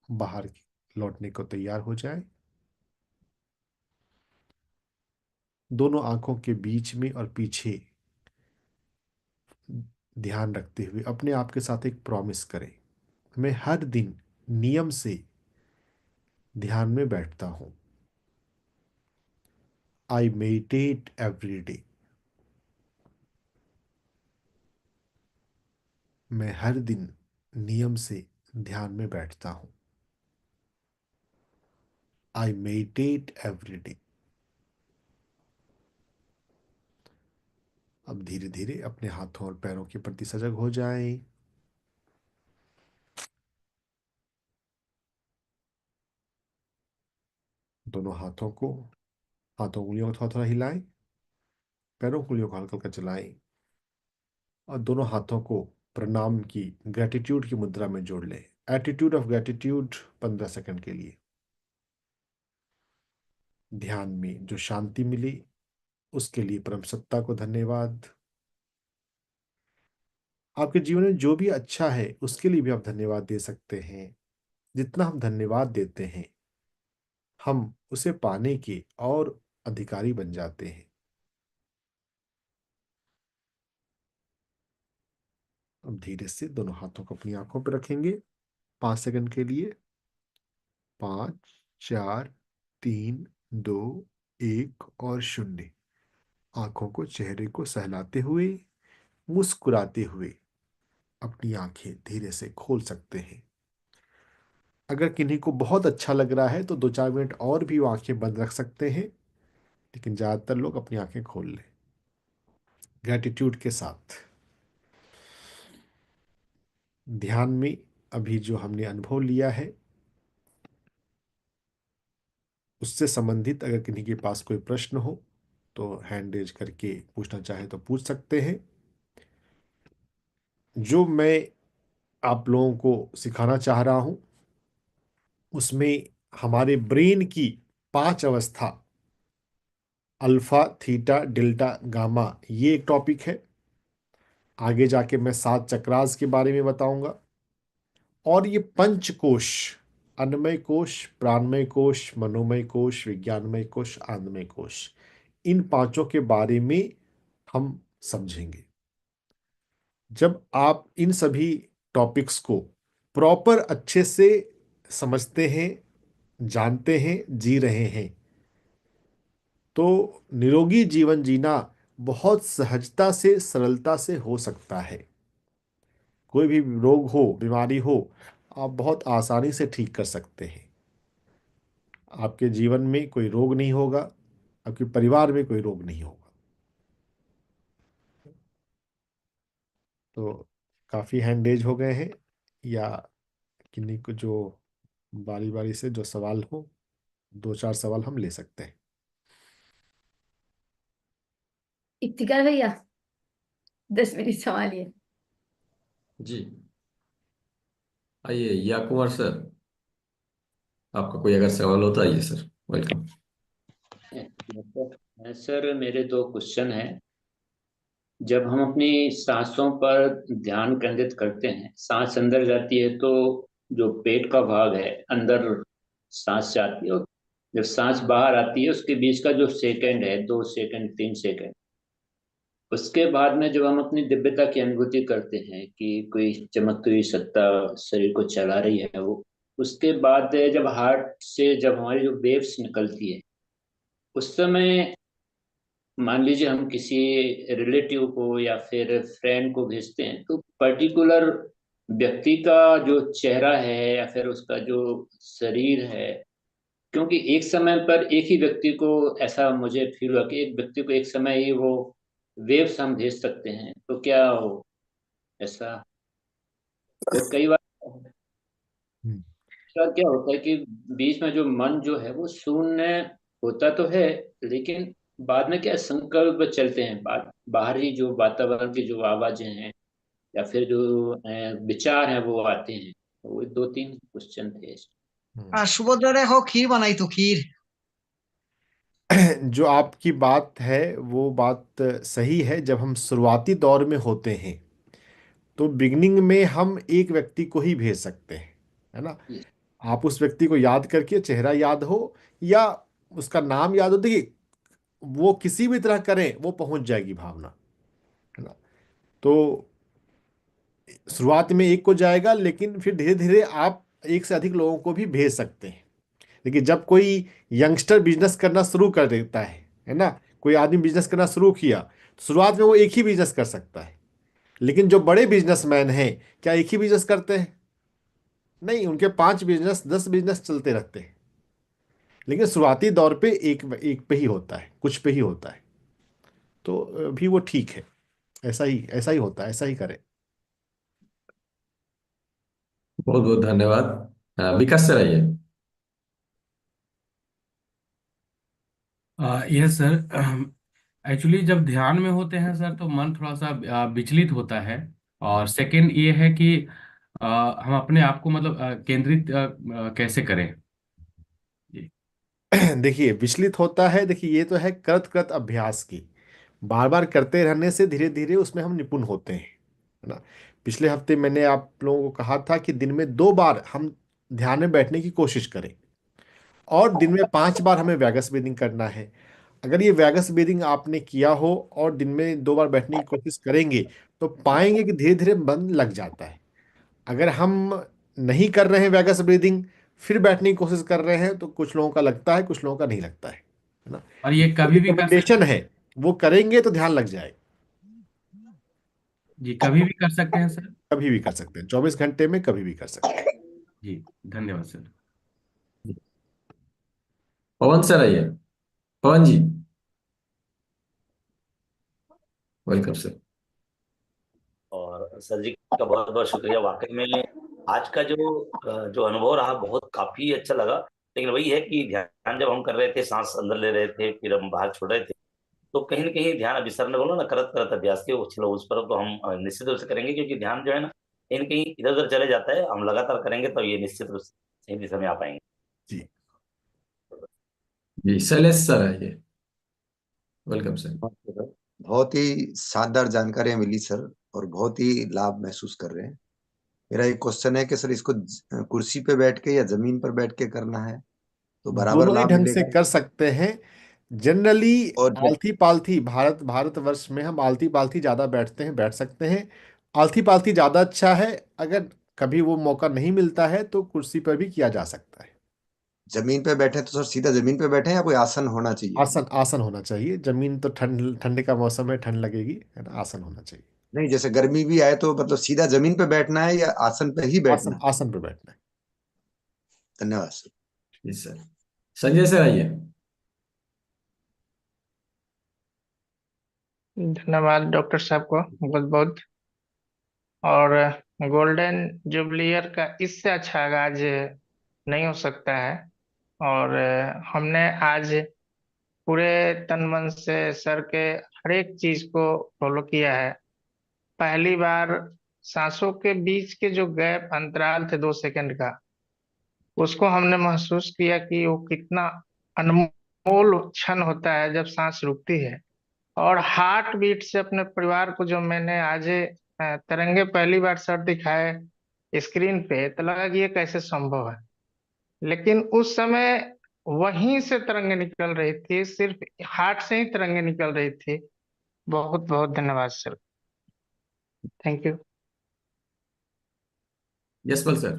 बाहर लौटने को तैयार हो जाए। दोनों आंखों के बीच में और पीछे ध्यान रखते हुए अपने आप के साथ एक प्रॉमिस करें, मैं हर दिन नियम से ध्यान में बैठता हूं। I meditate every day. मैं हर दिन नियम से ध्यान में बैठता हूं। I meditate every day. अब धीरे धीरे अपने हाथों और पैरों के प्रति सजग हो जाएं। दोनों हाथों उंगलियों को थोड़ा थोड़ा हिलाएं, पैरों की उंगलियों को हल्का हल्का चलाएं और दोनों हाथों को प्रणाम की, ग्रेटिट्यूड की मुद्रा में जोड़ लें। एटीट्यूड ऑफ ग्रेटिट्यूड 15 सेकंड के लिए। ध्यान में जो शांति मिली उसके लिए परम सत्ता को धन्यवाद। आपके जीवन में जो भी अच्छा है उसके लिए भी आप धन्यवाद दे सकते हैं। जितना हम धन्यवाद देते हैं हम उसे पाने के और अधिकारी बन जाते हैं। अब धीरे से दोनों हाथों को अपनी आंखों पर रखेंगे 5 सेकंड के लिए। 5, 4, 3, 2, 1 और 0। आंखों को, चेहरे को सहलाते हुए, मुस्कुराते हुए अपनी आंखें धीरे से खोल सकते हैं। अगर किन्हीं को बहुत अच्छा लग रहा है तो 2-4 मिनट और भी वो आंखें बंद रख सकते हैं, लेकिन ज्यादातर लोग अपनी आंखें खोल लें ग्रेटिट्यूड के साथ। ध्यान में अभी जो हमने अनुभव लिया है उससे संबंधित अगर किन्हीं के पास कोई प्रश्न हो तो हैंड रेज करके पूछना चाहे तो पूछ सकते हैं। जो मैं आप लोगों को सिखाना चाह रहा हूं उसमें हमारे ब्रेन की 5 अवस्था अल्फा, थीटा, डेल्टा, गामा, ये एक टॉपिक है। आगे जाके मैं 7 चक्रास के बारे में बताऊंगा। और ये पंचकोश, अन्नमय कोश, प्राणमय कोश, मनोमय कोश, विज्ञानमय कोश, आनंदमय कोश, इन पांचों के बारे में हम समझेंगे। जब आप इन सभी टॉपिक्स को प्रॉपर अच्छे से समझते हैं, जानते हैं, जी रहे हैं, तो निरोगी जीवन जीना बहुत सहजता से, सरलता से हो सकता है। कोई भी रोग हो, बीमारी हो, आप बहुत आसानी से ठीक कर सकते हैं। आपके जीवन में कोई रोग नहीं होगा, आपके परिवार में कोई रोग नहीं होगा। तो काफ़ी हैंड रेज हो गए हैं, या किन्हीं को जो बारी बारी से जो सवाल हो, 2-4 सवाल हम ले सकते हैं। इफ्तिकार भैया, 10 मिनट संभालिए। जी, आइए या कुमार सर, आपका कोई अगर सवाल होता है, आइए सर, वेलकम। सर मेरे 2 क्वेश्चन हैं। जब हम अपनी सांसों पर ध्यान केंद्रित करते हैं, सांस अंदर जाती है तो जो पेट का भाग है अंदर सांस जाती है, और जब सांस बाहर आती है उसके बीच का जो सेकंड है, 2 सेकंड 3 सेकंड, उसके बाद में जब हम अपनी दिव्यता की अनुभूति करते हैं कि कोई चमकती हुई सत्ता शरीर को चला रही है, वो उसके बाद जब हार्ट से जब हमारी जो वेव्स निकलती है, उस समय मान लीजिए हम किसी रिलेटिव को या फिर फ्रेंड को भेजते हैं, तो पर्टिकुलर व्यक्ति का जो चेहरा है या फिर उसका जो शरीर है, क्योंकि एक समय पर एक ही व्यक्ति को, ऐसा मुझे फील हुआ कि एक व्यक्ति को एक समय ही वो वेव्स हम भेज सकते हैं, तो क्या हो ऐसा? फिर कई बार हम्म। क्या होता है कि बीच में जो मन जो है वो शून्य होता तो है, लेकिन बाद में क्या संकल्प चलते हैं, बाहरी जो वातावरण की जो आवाजें हैं या फिर जो विचार हैं वो आते हैं। तो वो 2-3 क्वेश्चन थे। सुभद्रा हो खीर बनाई तो खीर। जो आपकी बात है वो बात सही है। जब हम शुरुआती दौर में होते हैं तो बिगनिंग में हम एक व्यक्ति को ही भेज सकते हैं, है ना। Yes. आप उस व्यक्ति को याद करके, चेहरा याद हो या उसका नाम याद हो, देखिए वो किसी भी तरह करें वो पहुंच जाएगी भावना, है ना। तो शुरुआत में एक को जाएगा, लेकिन फिर धीरे धीरे आप एक से अधिक लोगों को भी भेज सकते हैं। देखिए जब कोई यंगस्टर बिजनेस करना शुरू कर देता है ना, कोई आदमी बिजनेस करना शुरू किया, तो शुरुआत में वो एक ही बिजनेस कर सकता है। लेकिन जो बड़े बिजनेसमैन हैं, क्या एक ही बिजनेस करते हैं? नहीं, उनके 5 बिजनेस 10 बिजनेस चलते रहते हैं। लेकिन शुरुआती दौर पे एक एक पे ही होता है, कुछ पे ही होता है। तो भी वो ठीक है। ऐसा ही होता है, ऐसा ही करें। बहुत बहुत धन्यवाद। विकास सर, आइए। Yes sir. एक्चुअली जब ध्यान में होते हैं सर तो मन थोड़ा सा विचलित होता है। और सेकंड ये है कि अ, हम अपने आप को मतलब केंद्रित कैसे करें। जी। देखिए विचलित होता है, देखिए ये तो है करत करत अभ्यास की। बार बार करते रहने से धीरे धीरे उसमें हम निपुण होते हैं, है ना। पिछले हफ्ते मैंने आप लोगों को कहा था कि दिन में 2 बार हम ध्यान में बैठने की कोशिश करें, और दिन में 5 बार हमें वैगस ब्रीदिंग करना है। अगर ये वैगस ब्रीदिंग आपने किया हो और दिन में 2 बार बैठने की कोशिश करेंगे, तो पाएंगे कि धीरे धीरे मन लग जाता है। अगर हम नहीं कर रहे हैं वैगस ब्रीदिंग, फिर बैठने की कोशिश कर रहे हैं, तो कुछ लोगों का लगता है, कुछ लोगों का नहीं लगता है ना। और ये कभी भी कर रिकमेंडेशन है, वो करेंगे तो ध्यान लग जाए। जी, कभी भी कर सकते हैं सर। कभी भी कर सकते हैं, 24 घंटे में कभी भी कर सकते हैं। जी, धन्यवाद सर। पवन सर, आइए। पवन जी, वेलकम सर। और सर जी का बहुत बहुत शुक्रिया। वाकई में आज का जो जो अनुभव रहा बहुत काफी अच्छा लगा। लेकिन वही है कि ध्यान जब हम कर रहे थे, सांस अंदर ले रहे थे फिर हम बाहर छोड़ रहे थे, तो कहीं ना कहीं ध्यान अभिसरण बोलो ना, करत करत अभ्यास के वो चलो उस पर तो हम निश्चित रूप से करेंगे, क्योंकि ध्यान जो है ना कहीं ना कहीं इधर उधर चले जाता है। हम लगातार करेंगे तो ये निश्चित रूप से सही दिशा में आ पाएंगे। जी। जी, शैलेश सर, आइए। Welcome sir. नमस्ते सर। बहुत ही शानदार जानकारियां मिली सर, और बहुत ही लाभ महसूस कर रहे हैं। मेरा एक क्वेश्चन है कि सर इसको कुर्सी पे बैठ के या जमीन पर बैठ के करना है तो बराबर दोनों ही लाभ ढंग से मिलेगा? कर सकते हैं। जनरली और जब आलती पालथी भारतवर्ष में हम आलती पालथी ज्यादा बैठते हैं, बैठ सकते हैं। आलती पालथी ज्यादा अच्छा है। अगर कभी वो मौका नहीं मिलता है तो कुर्सी पर भी किया जा सकता है। जमीन पे बैठे तो सर सीधा जमीन पे बैठे या कोई आसन होना चाहिए? आसन आसन होना चाहिए। जमीन तो ठंड का मौसम है, ठंड लगेगी, है ना। आसन होना चाहिए। नहीं, जैसे गर्मी भी आए तो मतलब सीधा जमीन पे बैठना है या आसन पे ही बैठना आसन है? आसन पर बैठना है। धन्यवाद सर। जी सर। संजय सर आइए। धन्यवाद डॉक्टर साहब को बहुत बहुत। और गोल्डन जुबली का इससे अच्छा आगाज नहीं हो सकता है। और हमने आज पूरे तन मन से सर के हर एक चीज को फॉलो किया है। पहली बार सांसों के बीच के जो गैप अंतराल थे 2 सेकंड का, उसको हमने महसूस किया कि वो कितना अनमोल क्षण होता है जब सांस रुकती है। और हार्ट बीट से अपने परिवार को जो मैंने आज तिरंगे पहली बार सर दिखाए स्क्रीन पे, तो लगा कि ये कैसे संभव है। लेकिन उस समय वहीं से तरंगे निकल रही थी, सिर्फ हार्ट से ही तरंगे निकल रही थी। बहुत बहुत धन्यवाद sir. Thank you. Yashpal sir.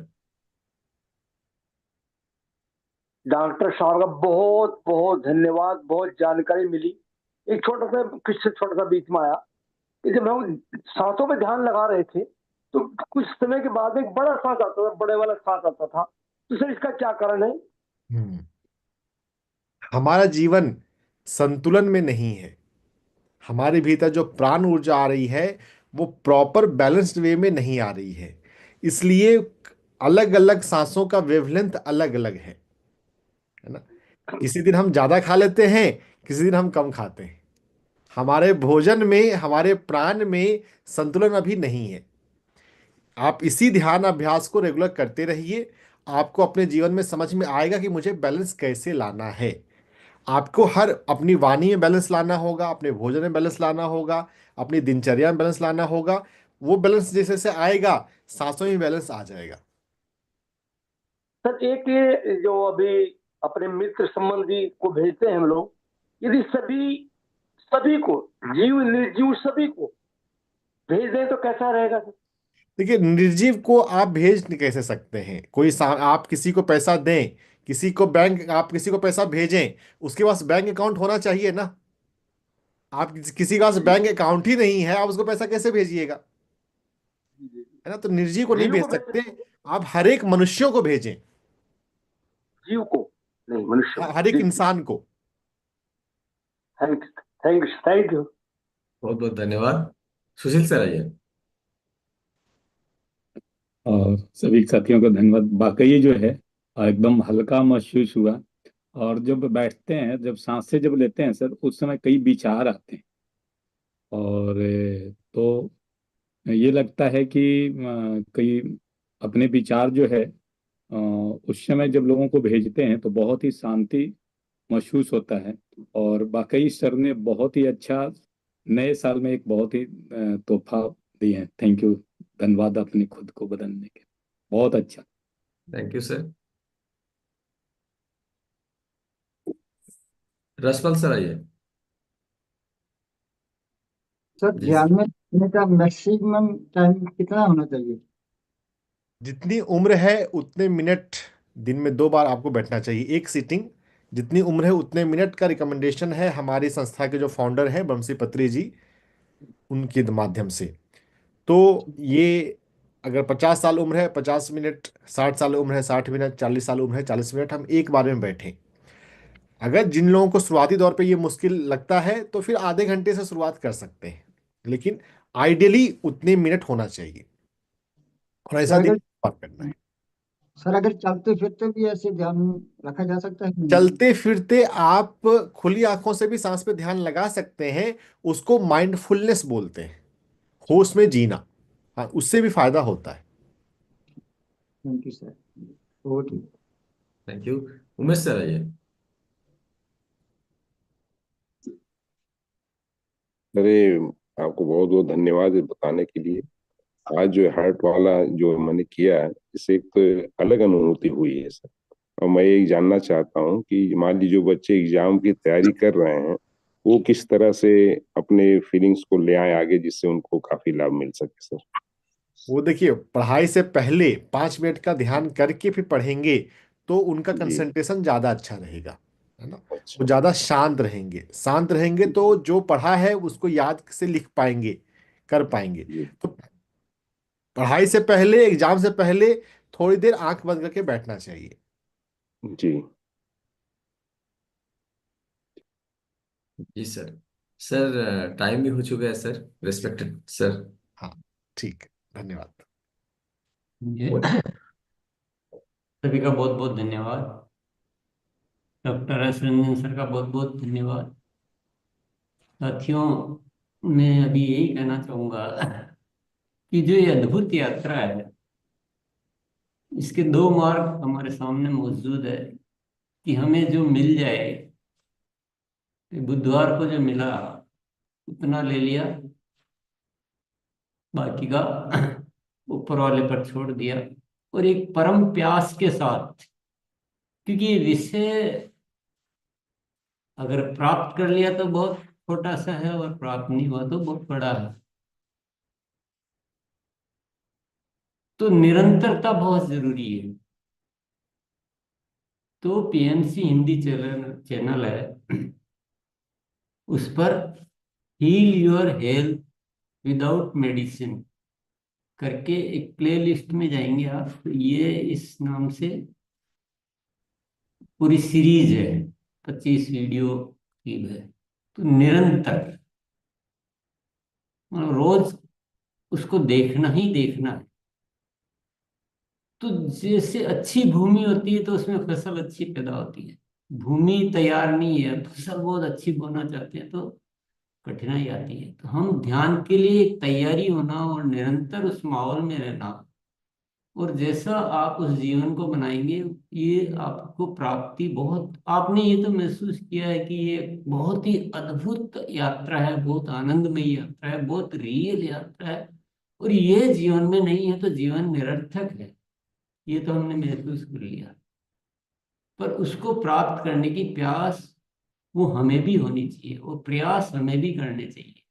Doctor साहब का बहुत बहुत धन्यवाद, बहुत जानकारी मिली। एक छोटा सा किस्सा छोटा सा बीच में आया कि जब हम सांसों पे ध्यान लगा रहे थे तो कुछ समय के बाद एक बड़ा सांस आता था, बड़े वाला सांस आता था। तो सर इसका क्या कारण है? हम्म। हमारा जीवन संतुलन में नहीं है। हमारे भीतर जो प्राण ऊर्जा आ रही है वो प्रॉपर बैलेंस्ड वे में नहीं आ रही है। इसलिए अलग अलग सांसों का वेवलेंथ अलग अलग है ना। किसी दिन हम ज्यादा खा लेते हैं, किसी दिन हम कम खाते हैं। हमारे भोजन में, हमारे प्राण में संतुलन अभी नहीं है। आप इसी ध्यान अभ्यास को रेगुलर करते रहिए। आपको अपने जीवन में समझ में आएगा कि मुझे बैलेंस कैसे लाना है। आपको हर अपनी वाणी में बैलेंस लाना होगा, अपने भोजन में बैलेंस लाना होगा, अपनी दिनचर्या में बैलेंस लाना होगा। वो बैलेंस जैसे जैसे आएगा, सांसों में बैलेंस आ जाएगा। सर एक ये जो अभी अपने मित्र संबंधी को भेजते हैं हम लोग, यदि सभी सभी को, जीव निर्जीव सभी को भेज दें तो कैसा रहेगा सर? देखिए, निर्जीव को आप भेज नहीं कैसे सकते हैं। आप किसी को पैसा दें, आप किसी को पैसा भेजें, उसके पास बैंक अकाउंट होना चाहिए ना। आप किसी के पास बैंक अकाउंट ही नहीं है, आप उसको पैसा कैसे भेजिएगा? है ना। तो निर्जीव को नहीं जीव भेज को भेज सकते। सकते हैं, आप हर एक मनुष्यों को भेजें, जीव को नहीं, मनुष्य को। हर एक जी, इंसान को। Thank thank thank you. बहुत बहुत धन्यवाद। सुशील सर आइए। और सभी साथियों को धन्यवाद। वाकई जो है एकदम हल्का महसूस हुआ। और जब बैठते हैं, जब सांसें जब लेते हैं सर, उस समय कई विचार आते हैं। और तो ये लगता है कि कई अपने विचार जो है उस समय जब लोगों को भेजते हैं तो बहुत ही शांति महसूस होता है। और वाकई सर ने बहुत ही अच्छा नए साल में एक बहुत ही तोहफा दिए हैं। Thank you. धन्यवाद अपने खुद को बदलने के। बहुत अच्छा। Thank you sir. Raspal sir आइए। सर जी ध्यान सर। में रखने का मैक्सिमम टाइम कितना होना चाहिए? जितनी उम्र है उतने मिनट, दिन में 2 बार आपको बैठना चाहिए, एक सीटिंग। जितनी उम्र है उतने मिनट का रिकमेंडेशन है हमारी संस्था के जो फाउंडर हैं बंसी पत्री जी, उनके माध्यम से। तो ये अगर 50 साल उम्र है 50 मिनट, 60 साल उम्र है 60 मिनट, 40 साल उम्र है 40 मिनट, हम एक बार में बैठें। अगर जिन लोगों को शुरुआती दौर पे ये मुश्किल लगता है तो फिर आधे घंटे से शुरुआत कर सकते हैं, लेकिन आइडियली उतने मिनट होना चाहिए। और सर ऐसा दिन अगर बात करना है। सर अगर चलते फिरते भी ऐसे ध्यान रखा जा सकता है कि नहीं? चलते फिरते आप खुली आंखों से भी सांस पे ध्यान लगा सकते हैं। उसको माइंडफुलनेस बोलते हैं, होश में जीना। हाँ, उससे भी फायदा होता है। Thank you sir. बहुत ही थैंक यू। उमेश सर आइए। अरे, आपको बहुत बहुत धन्यवाद ये बताने के लिए। आज जो हार्ट वाला जो मैंने किया है, इससे एक तो अलग अनुभूति हुई है सर। और मैं ये जानना चाहता हूँ कि मान लीजिए जो बच्चे एग्जाम की तैयारी कर रहे हैं, वो किस तरह से अपने फीलिंग्स को ले आए आगे, जिससे उनको काफी लाभ मिल सके सर। वो देखिए, पढ़ाई से पहले 5 मिनट का ध्यान करके फिर पढ़ेंगे तो उनका जी। कंसंट्रेशन ज्यादा अच्छा रहेगा, है ना। वो अच्छा। ज्यादा शांत रहेंगे, शांत रहेंगे तो जो पढ़ा है उसको याद से लिख पाएंगे, कर पाएंगे। जी। तो पढ़ाई से पहले, एग्जाम से पहले थोड़ी देर आंख बंद करके बैठना चाहिए। जी। जी सर। सर टाइम भी हो चुका है सर, रिस्पेक्टेड सर। हाँ, ठीक है, धन्यवाद। ये सभी का बहुत बहुत धन्यवाद। डॉक्टर एस रंजन सर का बहुत बहुत धन्यवाद। साथियों, मैं अभी यही कहना चाहूंगा कि जो ये अद्भुत यात्रा है, इसके दो मार्ग हमारे सामने मौजूद है कि हमें जो मिल जाए। बुधवार को जो मिला उतना ले लिया, बाकी का ऊपर वाले पर छोड़ दिया, और एक परम प्यास के साथ, क्योंकि ये विषय अगर प्राप्त कर लिया तो बहुत छोटा सा है, और प्राप्त नहीं हुआ तो बहुत बड़ा है। तो निरंतरता बहुत जरूरी है। तो पीएमसी हिंदी चैनल चैनल है, उस पर heal your health without medicine करके एक प्लेलिस्ट में जाएंगे आप, तो ये इस नाम से पूरी सीरीज है, 25 वीडियो की है। तो निरंतर, मतलब रोज उसको देखना ही देखना है। तो जैसे अच्छी भूमि होती है तो उसमें फसल अच्छी पैदा होती है। भूमि तैयार नहीं है, फसल बहुत अच्छी बोना चाहते हैं तो कठिनाई आती है। तो हम ध्यान के लिए एक तैयारी होना और निरंतर उस माहौल में रहना, और जैसा आप उस जीवन को बनाएंगे, ये आपको प्राप्ति बहुत, आपने ये तो महसूस किया है कि ये बहुत ही अद्भुत यात्रा है, बहुत आनंदमयी यात्रा है, बहुत रियल यात्रा है। और ये जीवन में नहीं है तो जीवन निरर्थक है, ये तो हमने महसूस कर लिया। पर उसको प्राप्त करने की प्यास वो हमें भी होनी चाहिए, और प्रयास हमें भी करने चाहिए।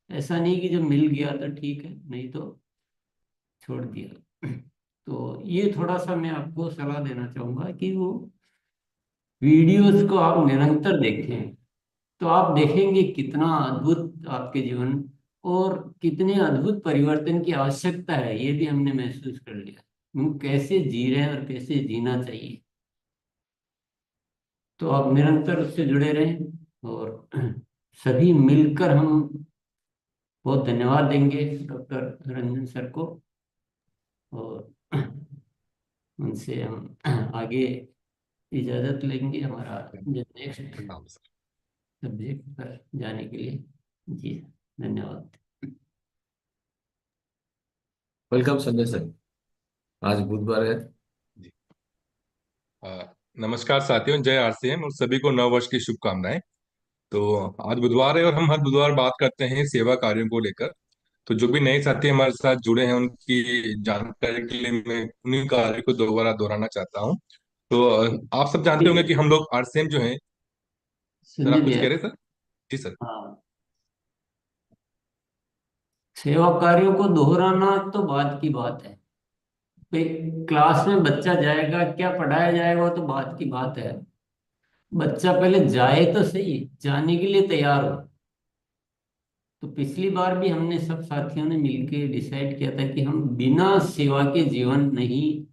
ऐसा नहीं कि जब मिल गया तो ठीक है, नहीं तो छोड़ दिया। तो ये थोड़ा सा मैं आपको सलाह देना चाहूंगा कि वो वीडियोस को आप निरंतर देखें, तो आप देखेंगे कितना अद्भुत आपके जीवन, और कितने अद्भुत परिवर्तन की आवश्यकता है ये भी हमने महसूस कर लिया। हम कैसे जी रहे हैं और कैसे जीना चाहिए। तो आप निरंतर उससे जुड़े रहें, और सभी मिलकर हम बहुत धन्यवाद देंगे डॉक्टर रंजन सर को, और उनसे हम आगे इजाजत लेंगे हमारा जो नेक्स्ट प्रणाम सर। सब्जेक्ट पर जाने के लिए। जी, धन्यवाद। Welcome Sanjay sir. आज बुधवार है। जी। अ, नमस्कार साथियों, जय आरसीएम और सभी को नव वर्ष की शुभकामनाएं। तो आज बुधवार है और हम हर बुधवार बात करते हैं सेवा कार्यों को लेकर। तो जो भी नए साथी हमारे साथ जुड़े हैं उनकी जानकारी के लिए मैं उन्हीं कार्य को दोबारा दोहराना चाहता हूँ। तो आप सब जानते होंगे कि हम लोग आरसीएम जो है। सर संजय आप कुछ भैया, कह रहे हैं सर? जी सर। हाँ, सेवा कार्यों को दोहराना तो बात की बात है। भाई, क्लास में बच्चा जाएगा, क्या पढ़ाया जाएगा वो तो बात की बात है। बच्चा पहले जाए तो सही, जाने के लिए तैयार हो। तो पिछली बार भी हमने सब साथियों ने मिलकर डिसाइड किया था कि हम बिना सेवा के जीवन नहीं।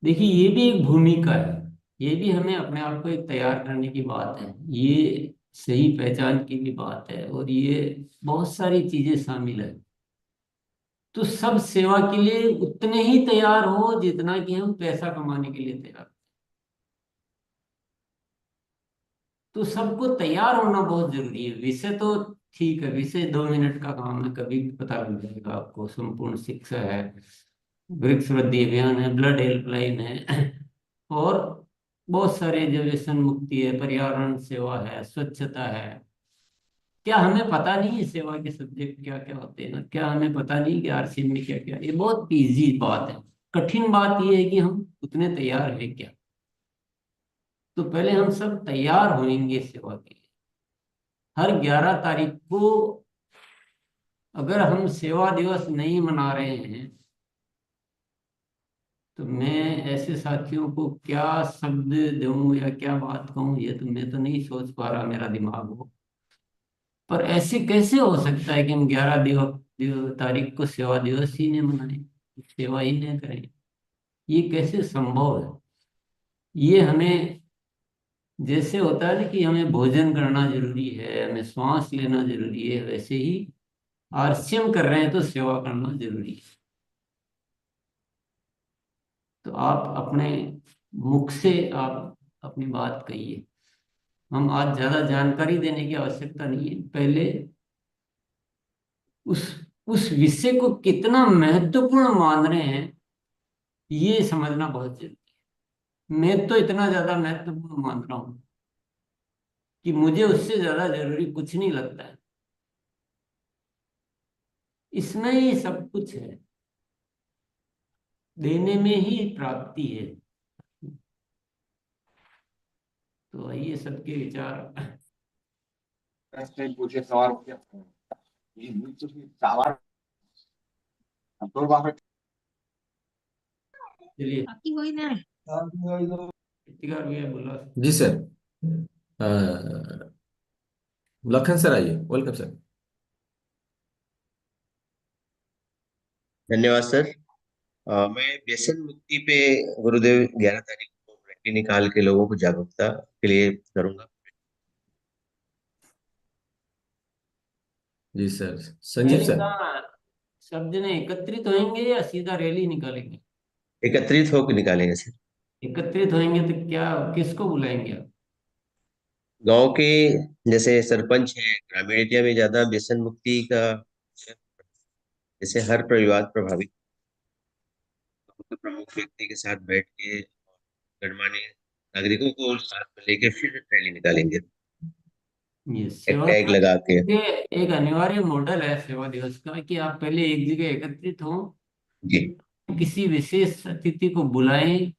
देखिए, ये भी एक भूमिका है, ये भी हमें अपने आप को एक तैयार करने की बात है, ये सही पहचान की भी बात है, और ये बहुत सारी चीजें शामिल है। तो सब सेवा के लिए उतने ही तैयार हो जितना कि हम पैसा कमाने के लिए तैयार। तो सबको तैयार होना बहुत जरूरी है। विषय तो ठीक है, विषय 2 मिनट का काम है, कभी भी पता लग जाएगा आपको। संपूर्ण शिक्षा है, वृक्ष वृद्धि अभियान है, ब्लड हेल्पलाइन है, और बहुत सारे जो व्यसन मुक्ति है, पर्यावरण सेवा है, स्वच्छता है, क्या हमें पता नहीं है सेवा के सब्जेक्ट क्या क्या होते हैं ना? क्या हमें पता नहीं कि आरसीएम में क्या क्या? ये बहुत इजी बात है। कठिन बात ये है कि हम उतने तैयार हैं क्या। तो पहले हम सब तैयार होंगे सेवा के लिए। हर 11 तारीख को अगर हम सेवा दिवस नहीं मना रहे हैं तो मैं ऐसे साथियों को क्या शब्द दूं या क्या बात कहूं, ये तो मैं तो नहीं सोच पा रहा, मेरा दिमाग हो। पर ऐसे कैसे हो सकता है कि हम 11 तारीख को सेवा दिवस ही नहीं मनाएं, सेवा ही नहीं करें? ये कैसे संभव है? ये हमें, जैसे होता है ना कि हमें भोजन करना जरूरी है, हमें श्वास लेना जरूरी है, वैसे ही आरसीएम कर रहे हैं तो सेवा करना जरूरी है। तो आप अपने मुख से आप अपनी बात कहिए। हम आज ज्यादा जानकारी देने की आवश्यकता नहीं है, पहले उस उस विषय को कितना महत्वपूर्ण मान रहे हैं ये समझना बहुत जरूरी है। मैं तो इतना ज्यादा महत्वपूर्ण मान रहा हूं कि मुझे उससे ज्यादा जरूरी कुछ नहीं लगता है। इसमें ही सब कुछ है, देने में ही प्राप्ति है। तो आइए सबके विचार। पूछे सवाल हो गया ये सवाल चलिए बाकी वही ना इतिकार भैया बोला। जी सर। अ, लखन सर आइए, वेलकम सर। धन्यवाद सर। मैं व्यसन मुक्ति पे गुरुदेव 11 तारीख को रैली निकाल के लोगों को जागरूकता के लिए करूंगा। जी सर। Sanjeev rally sir. का सब जने एकत्रित होंगे या सीधा रैली निकालेंगे? एकत्रित होकर निकालेंगे सर। एकत्रित होंगे तो क्या, किसको बुलाएंगे आप? गांव के जैसे सरपंच है, ग्रामीण एरिया में ज्यादा व्यसन मुक्ति का जैसे हर परिवार प्रभावित, तो प्रमुख व्यक्ति के साथ बैठ के गणमान्य नागरिकों को साथ में लेके फिर रैली निकालेंगे, ये एक सेवा टैग लगा के। दिवस के एक अनिवार्य मॉडल है सेवा दिवस का कि आप पहले एक जगह एकत्रित हो, जी किसी विशेष अतिथि को बुलाएं,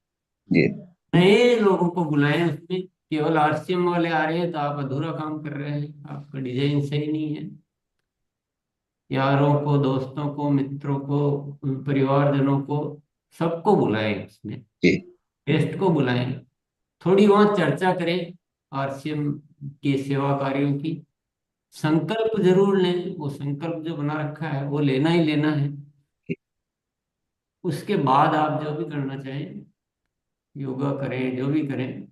जी नए लोगों को बुलाएं। उसमें केवल आरसीएम वाले आ रहे हैं तो आप अधूरा काम कर रहे हैं, आपका डिजाइन सही नहीं है। यारों को, दोस्तों को, मित्रों को, परिवारजनों को, सबको बुलाएं, उसमें जी गेस्ट को बुलाएं। थोड़ी वहां चर्चा करें आरसीएम के सेवा कार्यों की। संकल्प जरूर लें, वो संकल्प जो बना रखा है वो लेना ही लेना है। उसके बाद आप जो भी करना चाहें, योगा करें, जो भी करें,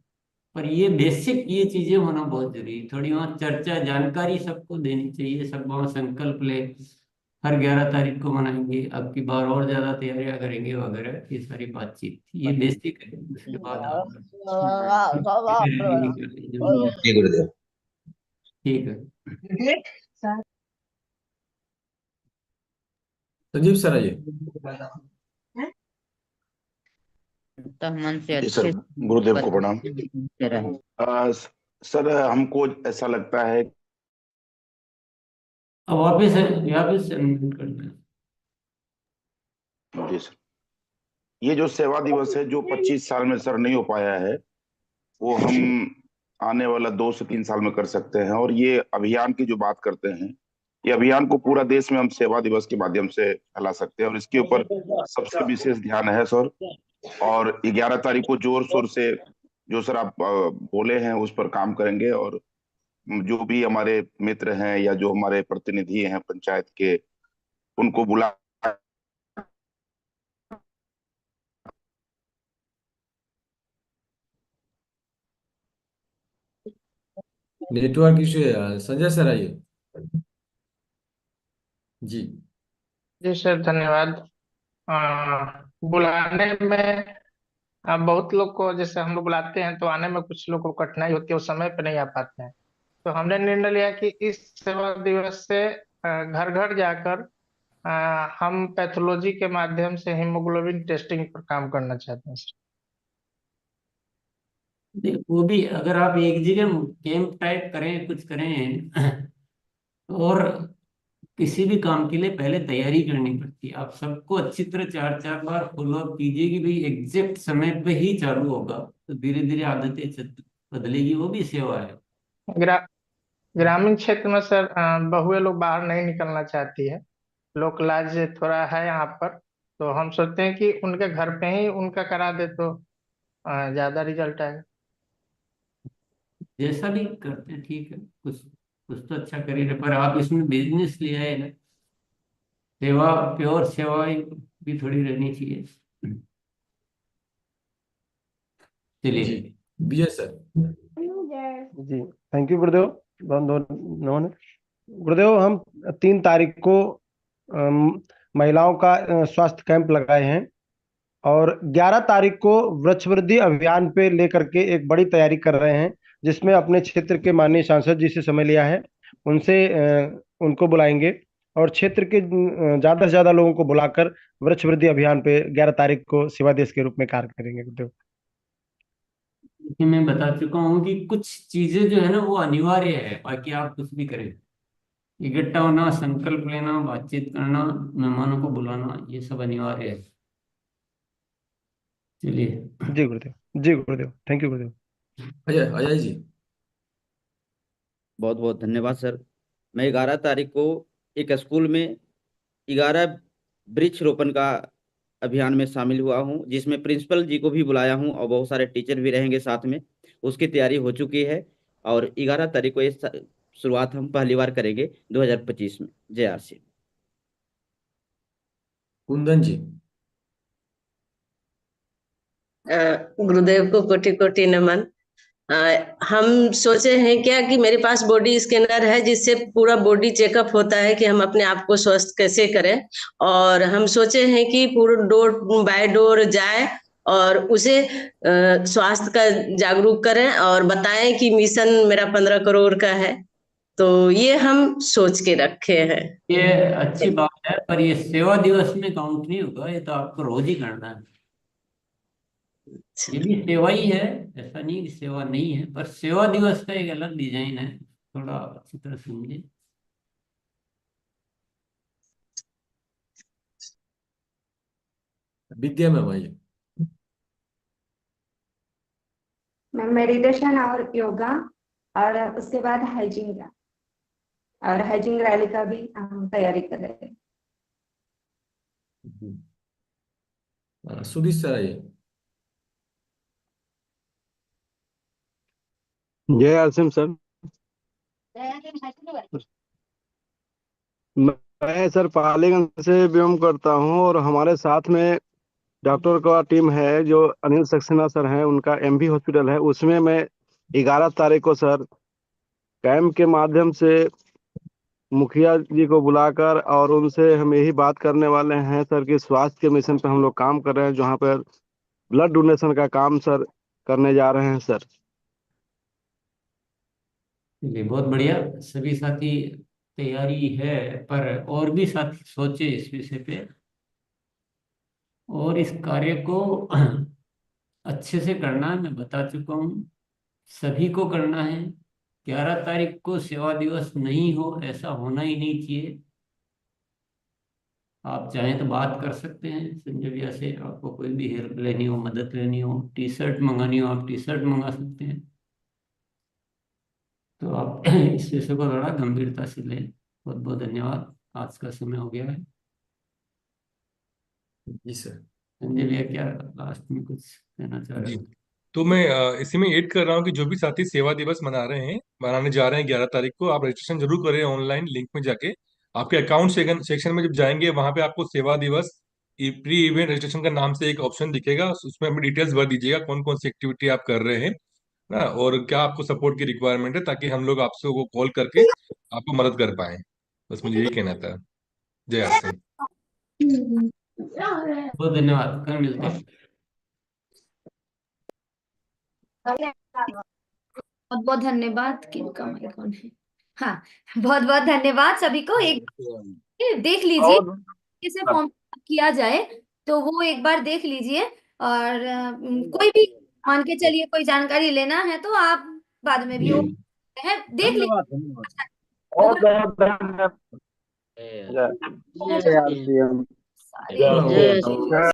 पर ये बेसिक ये चीजें होना बहुत जरूरी है। थोड़ी वहाँ चर्चा, जानकारी सबको देनी चाहिए, सब वहाँ संकल्प ले। हर 11 तारीख को मनाएंगे, अब की बार और ज्यादा तैयारियां करेंगे वगैरह, ये सारी बातचीत थी, ये बेसिक है। उसके बाद आप रैली निकालें जो भी है। जी गुरुदेव। ठीक है। संजीव सर आइए। तन मन से जी सर, अच्छे गुरुदेव को प्रणाम। से रहे। सर हमको ऐसा लगता है अब वापिस अनम्यूट करना है। जी सर, ये जो सेवा दिवस है जो 25 साल में सर नहीं हो पाया है, वो हम आने वाला 2 से 3 साल में कर सकते हैं। और ये अभियान की जो बात करते हैं, ये अभियान को पूरा देश में हम सेवा दिवस के माध्यम से फैला सकते हैं और इसके ऊपर सबसे विशेष ध्यान है सर। और 11 तारीख को जोर शोर से जो सर आप बोले हैं उस पर काम करेंगे। और जो भी हमारे मित्र हैं या जो हमारे प्रतिनिधि हैं पंचायत के, उनको बुला नेटवर्क इशू है, संजय सर आइए। जी जी सर, धन्यवाद। बुलाने में बहुत लोग को, जैसे हम लोग बुलाते हैं तो आने में कुछ लोग को कठिनाई होती है, वो समय पे नहीं आ पाते हैं। तो हमने निर्णय लिया कि इस सेवा दिवस से घर घर जाकर हम पैथोलॉजी के माध्यम से हीमोग्लोबिन टेस्टिंग पर काम करना चाहते हैं सर। वो भी अगर आप एक जगह कैंप टाइप करें, कुछ करें और किसी भी काम के लिए पहले तैयारी करनी पड़ती है। आप सबको अच्छी तरह 4-4 बार फॉलोअप कीजिए कि भाई एग्जैक्ट समय पे ही चालू होगा, तो धीरे धीरे आदतें बदलेगी, वो भी सेवा है। ग्रा, ग्रामीण क्षेत्र में सर बहुएं लोग बाहर नहीं निकलना चाहती है। लोक लाज थोड़ा है यहाँ पर, तो हम सोचते हैं कि उनके घर पे ही उनका करा दे तो ज्यादा रिजल्ट आएगा। जैसा भी करते हैं ठीक है, कुछ कुछ तो अच्छा कर ही रहे, पर आप इसमें बिजनेस ले आए ना, सेवा, प्योर सेवा भी थोड़ी रहनी चाहिए। जी चलिए। विजय सर। जी थैंक यू गुरुदेव। बहुत बहुत नमन। गुरुदेव, हम 3 तारीख को महिलाओं का स्वास्थ्य कैंप लगाए हैं और 11 तारीख को वृक्ष वृद्धि अभियान पे लेकर के एक बड़ी तैयारी कर रहे हैं, जिसमें अपने क्षेत्र के माननीय सांसद जी से समय लिया है, उनसे उनको बुलाएंगे और क्षेत्र के ज्यादा से ज्यादा लोगों को बुलाकर वृक्ष वृद्धि अभियान पे 11 तारीख को सेवा देश के रूप में कार्य करेंगे गुरुदेव। देखिए, मैं बता चुका हूँ कि कुछ चीजें जो है ना वो अनिवार्य है, बाकी आप कुछ भी करें। इकट्ठा होना, संकल्प लेना, बातचीत करना, मेहमानों को बुलाना, ये सब अनिवार्य है। चलिए। जी गुरुदेव। जी गुरुदेव, थैंक यू गुरुदेव। अजय अजय जी। बहुत बहुत धन्यवाद सर। मैं 11 तारीख को एक स्कूल में 11 वृक्ष रोपण का अभियान में शामिल हुआ हूं, जिसमें प्रिंसिपल जी को भी बुलाया हूं और बहुत सारे टीचर भी रहेंगे साथ में। उसकी तैयारी हो चुकी है और 11 तारीख को ये शुरुआत हम पहली बार करेंगे 2025 में। जय आरसी। कुंदन जी। गुरुदेव को कोटि कोटि नमन। हम सोचे हैं क्या कि मेरे पास बॉडी स्कैनर है, जिससे पूरा बॉडी चेकअप होता है कि हम अपने आप को स्वस्थ कैसे करें। और हम सोचे हैं कि पूरा डोर बाय डोर जाए और उसे स्वास्थ्य का जागरूक करें और बताएं कि मिशन मेरा 15 करोड़ का है। तो ये हम सोच के रखे हैं। ये अच्छी बात है, पर ये सेवा दिवस में काउंट नहीं होगा, ये तो आपको रोज ही करना है। ये भी सेवा ही है, ऐसा नहीं कि सेवा नहीं है, पर सेवा दिवस का एक अलग डिजाइन है, थोड़ा अच्छी तरह समझे। विद्या में भाई। मैं मेडिटेशन और योगा और उसके बाद हाइजीन और हाइजीन रैली का भी तैयारी कर रहे हैं। सुधीर सर आइए। जय आसिम सर। मैं सर पालीगंज से बिलोंग करता हूं और हमारे साथ में डॉक्टर का टीम है, जो अनिल सक्सेना सर हैं, उनका एमबी हॉस्पिटल है। उसमें मैं 11 तारीख को सर कैंप के माध्यम से मुखिया जी को बुलाकर और उनसे हम यही बात करने वाले हैं सर कि स्वास्थ्य के मिशन पे हम लोग काम कर रहे हैं, जहाँ पर ब्लड डोनेशन का काम सर करने जा रहे हैं सर। चलिए, बहुत बढ़िया। सभी साथी तैयारी है, पर और भी साथी सोचे इस विषय पे और इस कार्य को अच्छे से करना है। मैं बता चुका हूँ, सभी को करना है। 11 तारीख को सेवा दिवस नहीं हो, ऐसा होना ही नहीं चाहिए। आप चाहें तो बात कर सकते हैं संजय भैया से, आपको कोई भी हेल्प लेनी हो, मदद लेनी हो, टी शर्ट मंगानी हो, आप टी शर्ट मंगा सकते हैं। तो आप इस विषय को थोड़ा गंभीरता से लें। बहुत बहुत धन्यवाद। आज का समय हो गया है। जी सर। संजय भैया, क्या लास्ट में कुछ कहना चाह रहे जी, हो? तो मैं इसी में ऐड कर रहा हूँ कि जो भी साथी सेवा दिवस मनाने जा रहे हैं 11 तारीख को, आप रजिस्ट्रेशन जरूर करें ऑनलाइन लिंक में जाके। आपके अकाउंट सेक्शन में जब जाएंगे, वहां पे आपको सेवा दिवस प्री इवेंट रजिस्ट्रेशन का नाम से एक ऑप्शन दिखेगा, उसमें अपनी डिटेल्स भर दीजिएगा, कौन कौन सी एक्टिविटी आप कर रहे हैं ना, और क्या आपको सपोर्ट की रिक्वायरमेंट है, ताकि हम लोग आपसे वो कॉल करके आपको मदद कर पाए। बस मुझे यही कहना था। जय आर सिंह। बहुत धन्यवाद। कल मिलते हैं। बहुत बहुत धन्यवाद। किनका माइक ऑन है? हाँ, बहुत बहुत धन्यवाद सभी को। एक देख लीजिए और कैसे फॉर्म किया जाए, तो वो एक बार देख लीजिए। और कोई भी मान के चलिए कोई जानकारी लेना है तो आप बाद में भी वो है, देख लीजिए। धन्यवाद धन्यवाद। बहुत बहुत धन्यवाद। जय जय जय आरसीएम। जय जय